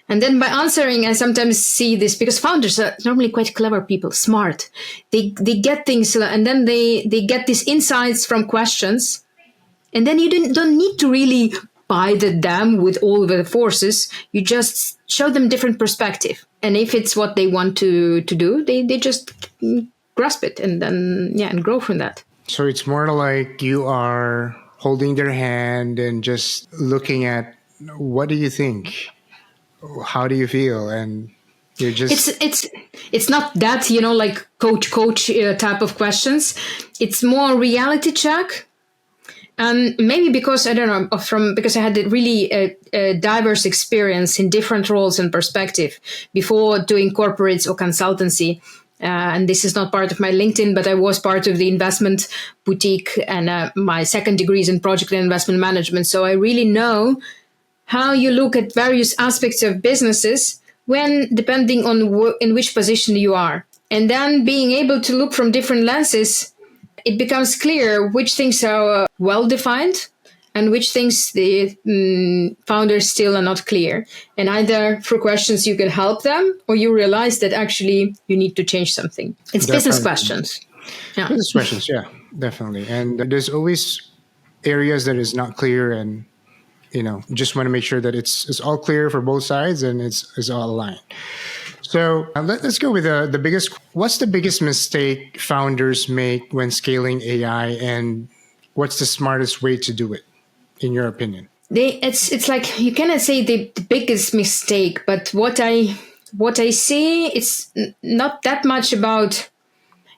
And then by answering, I sometimes see this because founders are normally quite clever people, smart. They get things, and then they get these insights from questions. And then you don't need to really buy the dam with all the forces. You just show them different perspective. And if it's what they want to do, they just grasp it and then, and grow from that. So it's more like you are holding their hand and just looking at, what do you think? How do you feel? And you're just... It's not that, like coach type of questions. It's more reality check. And maybe because, I don't know, because I had a really diverse experience in different roles and perspective before doing corporates or consultancy. And this is not part of my LinkedIn, but I was part of the investment boutique, and my second degree is in project and investment management. So I really know how you look at various aspects of businesses when depending on in which position you are. And then being able to look from different lenses, it becomes clear which things are well defined and which things the founders still are not clear. And either through questions you can help them, or you realize that actually you need to change something. It's business questions. Yeah. Business questions, yeah, definitely. And there's always areas that is not clear, and just want to make sure that it's all clear for both sides and it's all aligned. So let's go with the biggest. What's the biggest mistake founders make when scaling AI, and what's the smartest way to do it, in your opinion? It's like, you cannot say the biggest mistake, but what I see, it's not that much about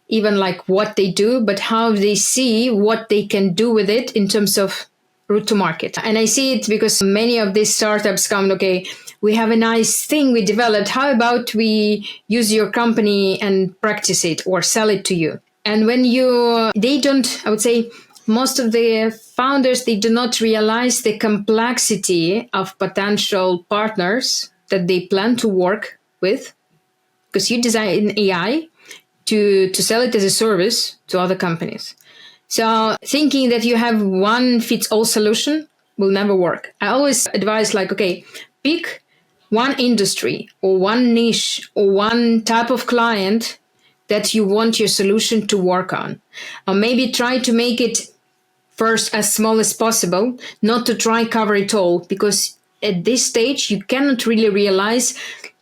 even like what they do, but how they see what they can do with it in terms of route to market. And I see it because many of these startups come, okay, we have a nice thing we developed. How about we use your company and practice it or sell it to you? And when they don't, I would say, most of the founders, they do not realize the complexity of potential partners that they plan to work with, because you design AI to sell it as a service to other companies. So thinking that you have one fits all solution will never work. I always advise, like, okay, pick one industry or one niche or one type of client that you want your solution to work on. Or maybe try to make it first as small as possible, not to try cover it all, because at this stage you cannot really realize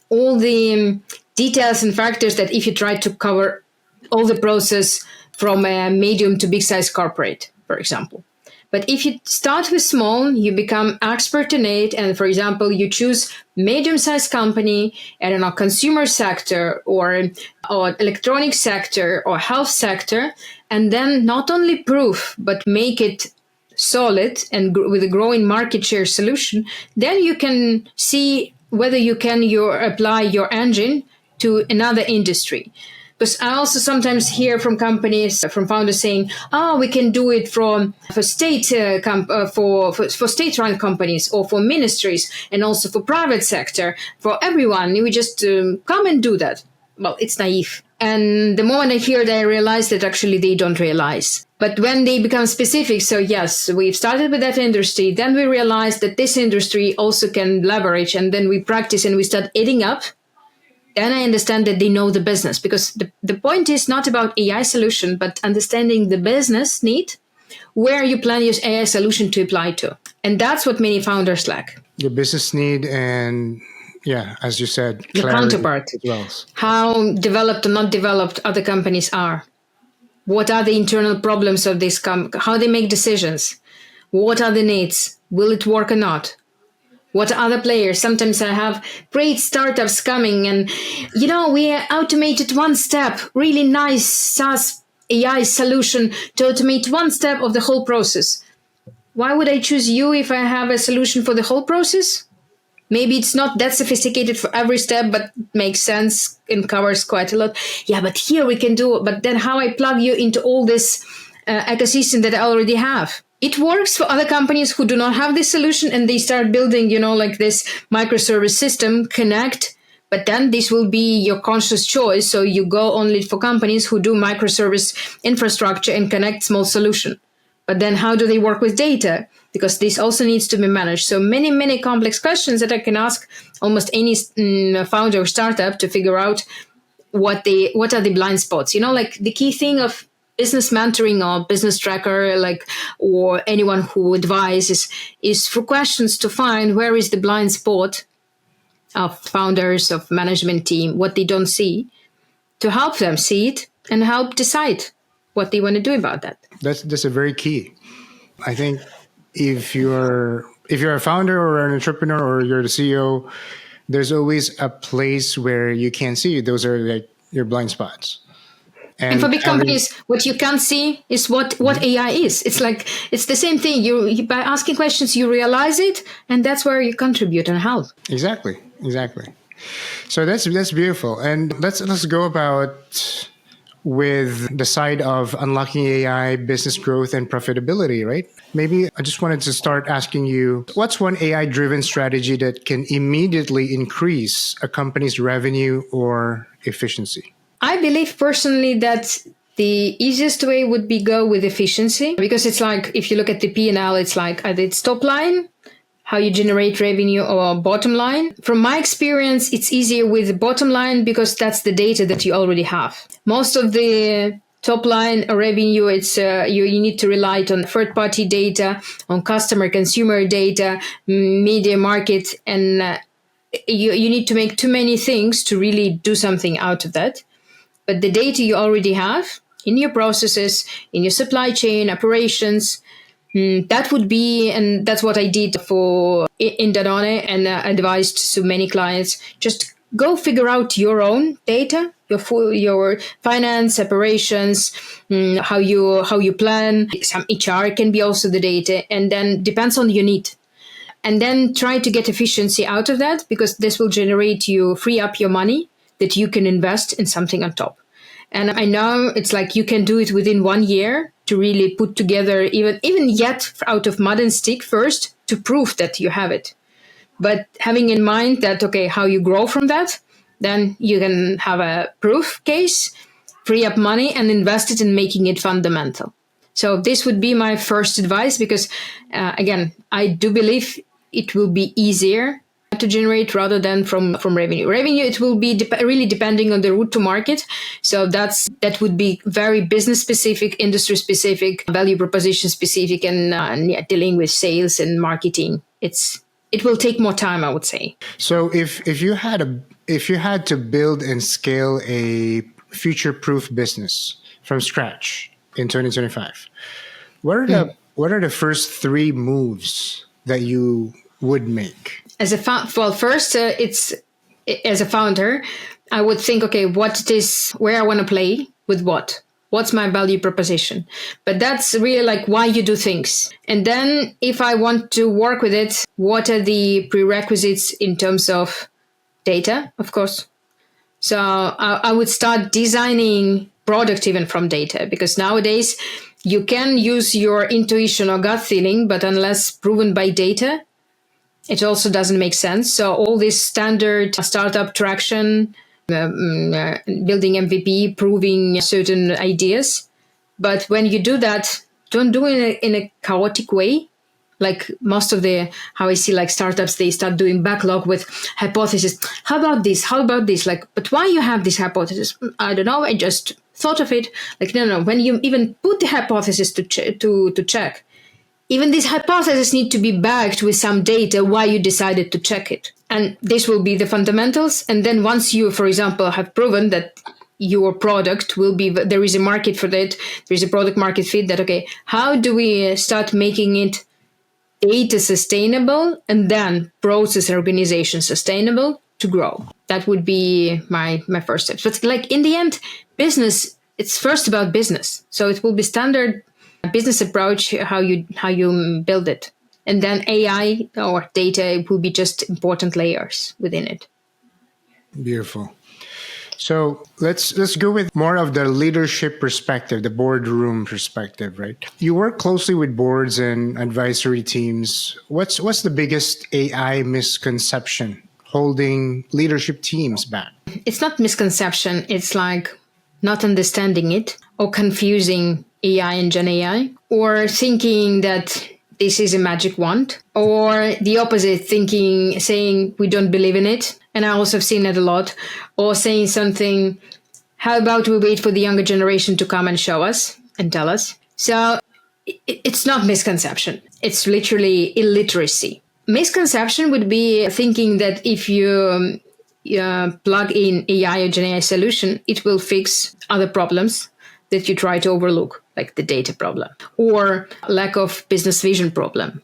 all the details and factors that if you try to cover all the process from a medium to big size corporate, for example. But if you start with small, you become expert in it. And for example, you choose medium-sized company, I don't know, consumer sector or electronic sector or health sector, and then not only prove, but make it solid and with a growing market share solution, then you can see whether you can apply your engine to another industry. Because I also sometimes hear from companies, from founders saying, we can do it for state for state-run companies or for ministries and also for private sector, for everyone. We just come and do that. Well, it's naive. And the moment I hear that, I realize that actually they don't realize. But when they become specific, so yes, we've started with that industry, then we realize that this industry also can leverage, and then we practice and we start adding up. Then I understand that they know the business, because the point is not about AI solution, but understanding the business need, where you plan your AI solution to apply to. And that's what many founders lack. The business need and, as you said, the counterpart. As well. How developed or not developed other companies are. What are the internal problems of this how they make decisions. What are the needs? Will it work or not? What are other players? Sometimes I have great startups coming and, we automated one step, really nice SaaS AI solution to automate one step of the whole process. Why would I choose you if I have a solution for the whole process? Maybe it's not that sophisticated for every step, but makes sense and covers quite a lot. Yeah, but here we can do it. But then how I plug you into all this ecosystem that I already have? It works for other companies who do not have this solution and they start building, like this microservice system connect. But then this will be your conscious choice. So you go only for companies who do microservice infrastructure and connect small solution. But then how do they work with data? Because this also needs to be managed. So many, many complex questions that I can ask almost any founder or startup to figure out what are the blind spots. Like the key thing of business mentoring or business tracker, or anyone who advises, is for questions to find where is the blind spot of founders, of management team, what they don't see, to help them see it and help decide what they want to do about that. That's a very key. I think if you're a founder or an entrepreneur or you're the CEO, there's always a place where you can't see. Those are like your blind spots. And for big companies, what you can't see is what AI is. It's the same thing. You by asking questions, you realize it, and that's where you contribute and help. Exactly. So that's beautiful. And let's go about with the side of unlocking AI, business growth, and profitability, right? Maybe I just wanted to start asking you, what's one AI-driven strategy that can immediately increase a company's revenue or efficiency? I believe personally that the easiest way would be go with efficiency, because it's like if you look at the P&L, it's like either it's top line, how you generate revenue, or bottom line. From my experience, it's easier with the bottom line because that's the data that you already have. Most of the top line revenue, it's you need to rely on third-party data, on customer consumer data, media market, and you need to make too many things to really do something out of that. But the data you already have in your processes, in your supply chain operations, that would be, and that's what I did in Danone, and advised to many clients. Just go figure out your own data, your finance operations, how you plan. Some HR can be also the data, and then depends on your need. And then try to get efficiency out of that, because this will free up your money that you can invest in something on top. And I know it's like you can do it within 1 year to really put together even yet out of mud and stick first to prove that you have it. But having in mind that, okay, how you grow from that, then you can have a proof case, free up money and invest it in making it fundamental. So this would be my first advice, because again, I do believe it will be easier to generate rather than from revenue. Revenue, it will be really depending on the route to market. So that would be very business specific, industry specific, value proposition specific, and dealing with sales and marketing. It will take more time, I would say. So if you had to build and scale a future-proof business from scratch in 2025, what are the first 3 moves that you would make? It's as a founder, I would think, okay, where I want to play with what's my value proposition? But that's really like why you do things. And then if I want to work with it, what are the prerequisites in terms of data, of course. So I would start designing product even from data, because nowadays you can use your intuition or gut feeling, but unless proven by data, it also doesn't make sense. So all this standard startup traction, building MVP, proving certain ideas. But when you do that, don't do it in a chaotic way. Like most of how I see like startups, they start doing backlog with hypothesis. How about this? How about this? Like, but why you have this hypothesis? I don't know. I just thought of it. Like, no. When you even put the hypothesis to check, even this hypothesis need to be backed with some data why you decided to check it. And this will be the fundamentals. And then once you, for example, have proven that your product there is a market for that, there is a product market fit, that, okay, how do we start making it data sustainable and then process organization sustainable to grow? That would be my first steps. But like in the end, business, it's first about business. So it will be standard business approach, how you build it. And then AI or data will be just important layers within it. Beautiful. So let's go with more of the leadership perspective, the boardroom perspective, right? You work closely with boards and advisory teams. What's the biggest AI misconception holding leadership teams back? It's not misconception, it's like not understanding it or confusing AI and Gen AI or thinking that this is a magic wand or the opposite, thinking, saying we don't believe in it. And I also have seen it a lot, or saying something, how about we wait for the younger generation to come and show us and tell us? So it's not misconception. It's literally illiteracy. Misconception would be thinking that if you plug in AI or Gen AI solution, it will fix other problems that you try to overlook, like the data problem, or lack of business vision problem,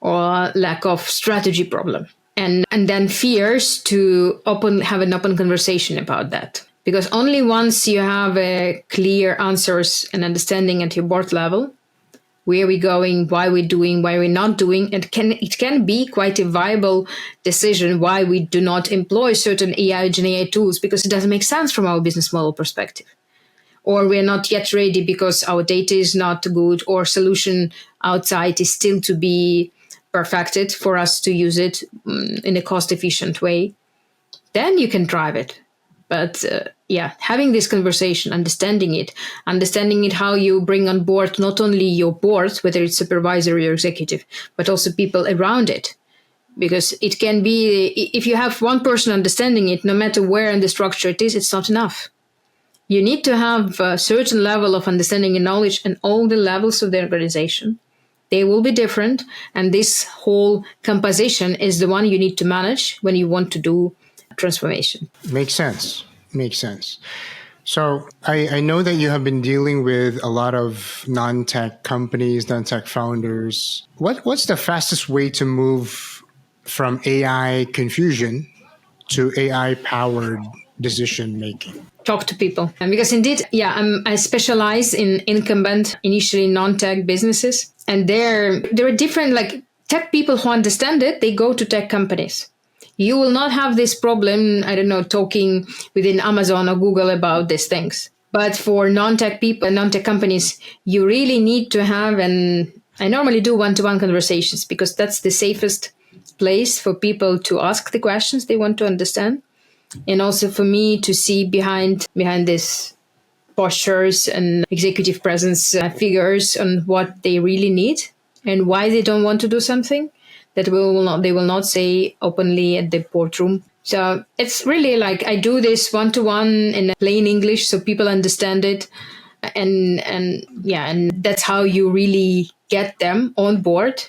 or lack of strategy problem. And then fears to have an open conversation about that. Because only once you have clear answers and understanding at your board level, where we're going, why we're doing, why we're not doing, it can be quite a viable decision why we do not employ certain AI or Gen AI tools, because it doesn't make sense from our business model perspective. Or we're not yet ready because our data is not good, or solution outside is still to be perfected for us to use it in a cost efficient way. Then you can drive it. But having this conversation, understanding it, how you bring on board not only your board, whether it's supervisory or executive, but also people around it. Because it can be, if you have one person understanding it, no matter where in the structure it is, it's not enough. You need to have a certain level of understanding and knowledge in all the levels of the organization. They will be different. And this whole composition is the one you need to manage when you want to do transformation. Makes sense. Makes sense. So I know that you have been dealing with a lot of non-tech companies, non-tech founders. What's the fastest way to move from AI confusion to AI powered decision making? Talk to people. Because indeed, I specialize in incumbent, initially non-tech businesses. And there are different, like tech people who understand it, they go to tech companies. You will not have this problem, I don't know, talking within Amazon or Google about these things. But for non-tech people, non-tech companies, you really need to have, and I normally do one-to-one conversations because that's the safest place for people to ask the questions they want to understand. And also for me to see behind this postures and executive presence figures on what they really need and why they don't want to do something that they will not say openly at the boardroom. So it's really like I do this one-to-one in plain English so people understand it. And that's how you really get them on board.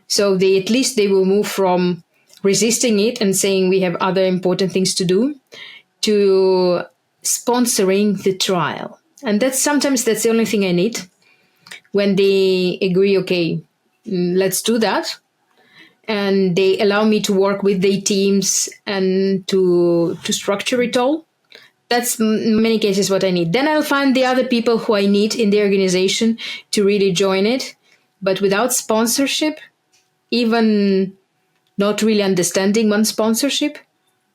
So at least they will move from resisting it and saying we have other important things to do to sponsoring the trial. And sometimes that's the only thing I need. When they agree, okay, let's do that. And they allow me to work with their teams and to structure it all. That's in many cases what I need. Then I'll find the other people who I need in the organization to really join it. But without sponsorship, even not really understanding one's sponsorship,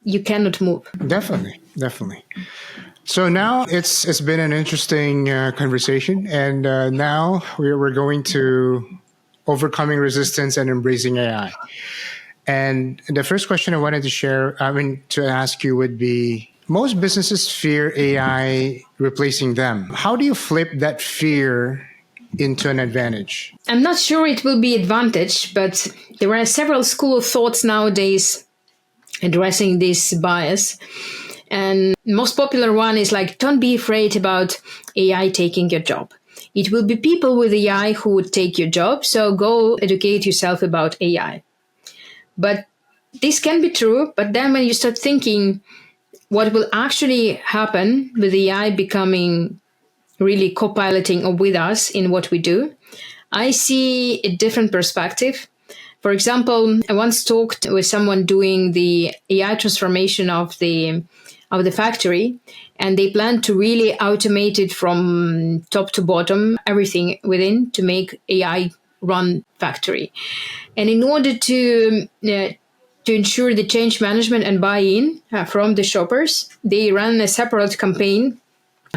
you cannot move. Definitely. So now it's been an interesting conversation, and now we're going to overcoming resistance and embracing AI. And the first question I wanted to ask you would be: most businesses fear AI replacing them. How do you flip that fear into an advantage? I'm not sure it will be advantage, but there are several school of thoughts nowadays addressing this bias. And most popular one is like, don't be afraid about AI taking your job. It will be people with AI who would take your job. So go educate yourself about AI. But this can be true. But then when you start thinking what will actually happen with AI becoming really co-piloting with us in what we do, I see a different perspective. For example, I once talked with someone doing the AI transformation of the factory, and they plan to really automate it from top to bottom, everything within, to make AI run factory. And in order to to ensure the change management and buy-in from the shoppers, they ran a separate campaign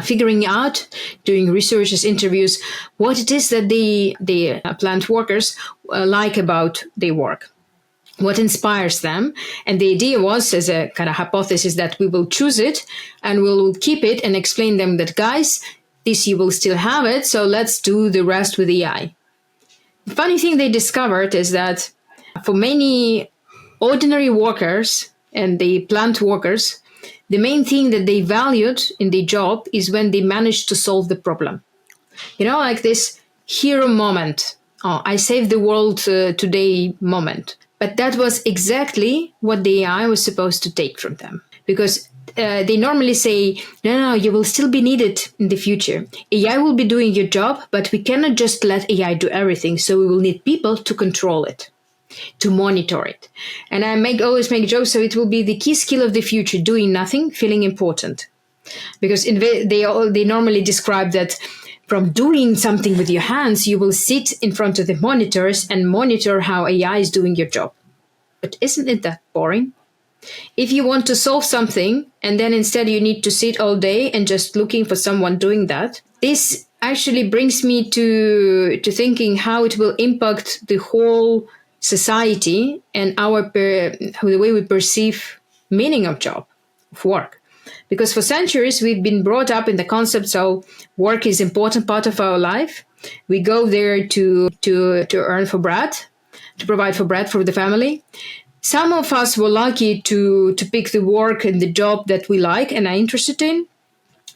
figuring out, doing researches, interviews, what it is that the plant workers like about their work, what inspires them. And the idea was, as a kind of hypothesis, that we will choose it and we'll keep it and explain them that, guys, this you will still have it, so let's do the rest with AI. The funny thing they discovered is that for many ordinary workers and the plant workers, the main thing that they valued in the job is when they managed to solve the problem. Like this hero moment. Oh, I saved the world today moment. But that was exactly what the AI was supposed to take from them. Because they normally say, no, you will still be needed in the future. AI will be doing your job, but we cannot just let AI do everything. So we will need people to control it, to monitor it. And I always make jokes, so it will be the key skill of the future, doing nothing, feeling important. Because they normally describe that from doing something with your hands, you will sit in front of the monitors and monitor how AI is doing your job. But isn't it that boring? If you want to solve something and then instead you need to sit all day and just looking for someone doing that, this actually brings me to thinking how it will impact the whole society and the way we perceive meaning of job, of work. Because for centuries we've been brought up in the concept of work is an important part of our life. We go there to earn for bread, to provide for bread for the family. Some of us were lucky to pick the work and the job that we like and are interested in.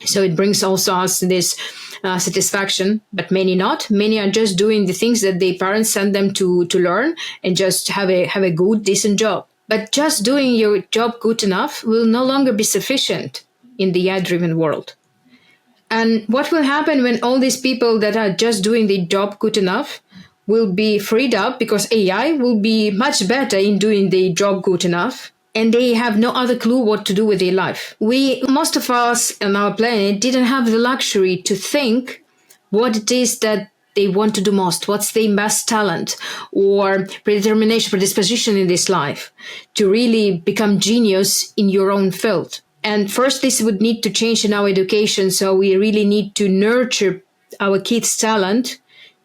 So it brings also us this satisfaction, but many not. Many are just doing the things that their parents send them to learn and just have a good, decent job. But just doing your job good enough will no longer be sufficient in the AI-driven world. And what will happen when all these people that are just doing the job good enough will be freed up because AI will be much better in doing the job good enough, and they have no other clue what to do with their life. Most of us on our planet didn't have the luxury to think what it is that they want to do most, what's their best talent or predetermination, predisposition in this life to really become genius in your own field. And first, this would need to change in our education. So we really need to nurture our kids' talent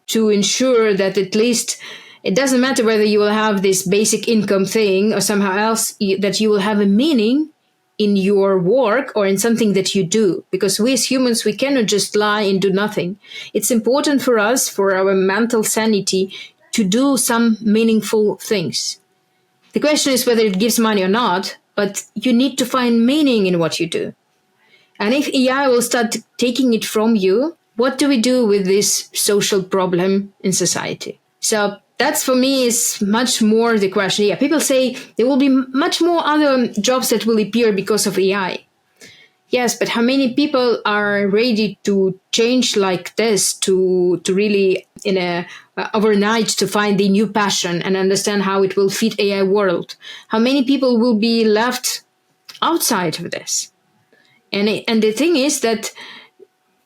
to ensure that at least it doesn't matter whether you will have this basic income thing or somehow else, that you will have a meaning in your work or in something that you do. Because we as humans, we cannot just lie and do nothing. It's important for us, for our mental sanity, to do some meaningful things. The question is whether it gives money or not, but you need to find meaning in what you do. And if AI will start taking it from you, what do we do with this social problem in society? So that's, for me, is much more the question. Yeah, people say there will be much more other jobs that will appear because of AI. Yes, but how many people are ready to change like this to really overnight to find the new passion and understand how it will fit AI world? How many people will be left outside of this? And the thing is that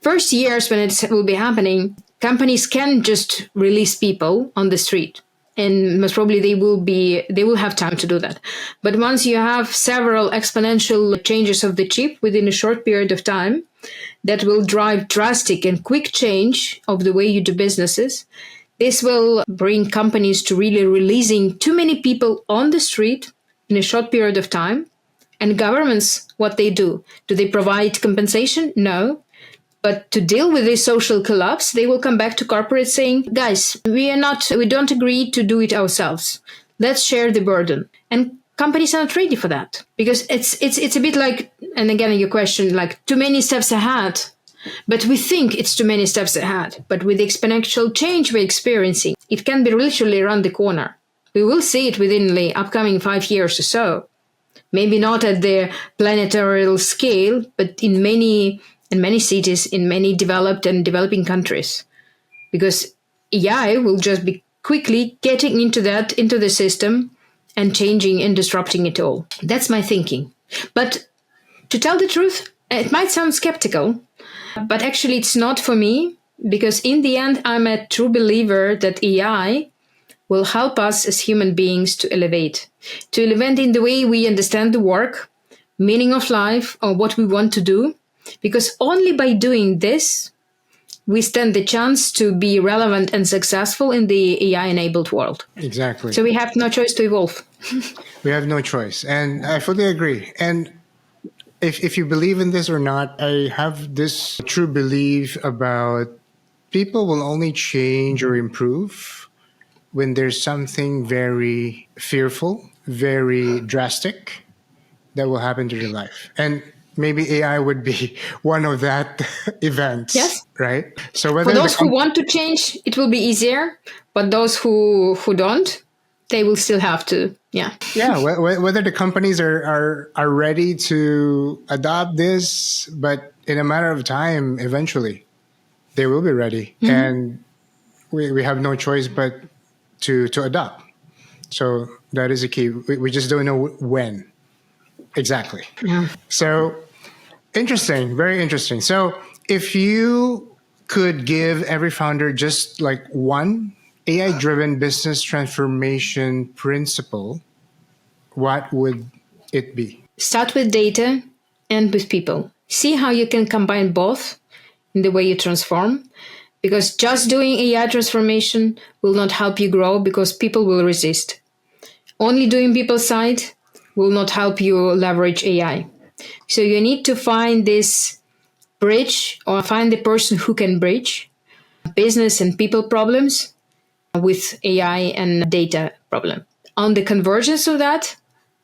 first years when it will be happening, companies can just release people on the street. And most probably they will have time to do that. But once you have several exponential changes of the chip within a short period of time, that will drive drastic and quick change of the way you do businesses. This will bring companies to really releasing too many people on the street in a short period of time. And governments, what they do? Do they provide compensation? No. But to deal with this social collapse, they will come back to corporate saying, guys, we don't agree to do it ourselves. Let's share the burden. And companies are not ready for that because it's a bit like, and again, your question, like too many steps ahead. But we think it's too many steps ahead. But with the exponential change we're experiencing, it can be literally around the corner. We will see it within the upcoming 5 years or so. Maybe not at the planetary scale, but in many cities, in many developed and developing countries. Because AI will just be quickly getting into the system and changing and disrupting it all. That's my thinking. But to tell the truth, it might sound skeptical, but actually it's not for me, because in the end, I'm a true believer that AI will help us as human beings to elevate in the way we understand the work, meaning of life, or what we want to do. Because only by doing this, we stand the chance to be relevant and successful in the AI enabled world. Exactly. So we have no choice to evolve. We have no choice. And I fully agree. And if you believe in this or not, I have this true belief about people will only change or improve when there's something very fearful, very drastic that will happen to their life. And maybe AI would be one of that events, Yes. right? So For whether the those who want to change, it will be easier. But those who don't, they will still have to. Yeah. yeah, whether the companies are ready to adopt this, but in a matter of time, eventually they will be ready, Mm-hmm. and we have no choice but to adopt. So that is the key. We just don't know when exactly. Yeah. So interesting, very interesting. So if you could give every founder just like one AI driven business transformation principle, what would it be? Start with data and with people. See how you can combine both in the way you transform. Because just doing AI transformation will not help you grow because people will resist. Only doing people side will not help you leverage AI. So you need to find this bridge or find the person who can bridge business and people problems with AI and data problem. On the convergence of that,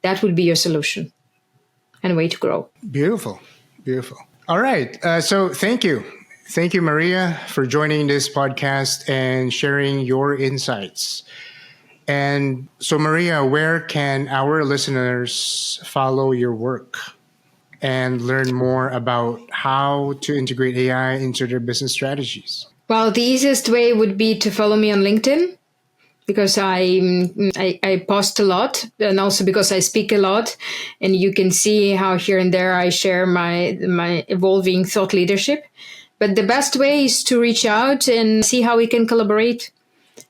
that will be your solution and way to grow. Beautiful, beautiful. All right. So thank you. Thank you, Maria, for joining this podcast and sharing your insights. And so, Maria, where can our listeners follow your work and learn more about how to integrate AI into their business strategies? Well, the easiest way would be to follow me on LinkedIn because I post a lot and also because I speak a lot, and you can see how here and there I share my evolving thought leadership. But the best way is to reach out and see how we can collaborate.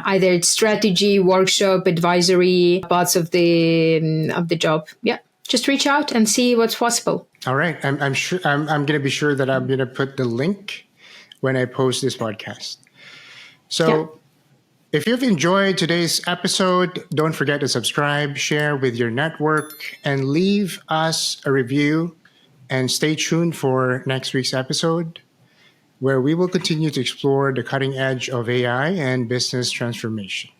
Either it's strategy, workshop, advisory, parts of the job. Yeah, just reach out and see what's possible. All right. I'm sure I'm going to be sure that I'm going to put the link when I post this podcast. Yeah. So if you've enjoyed today's episode, don't forget to subscribe, share with your network, and leave us a review. And stay tuned for next week's episode, where we will continue to explore the cutting edge of AI and business transformation.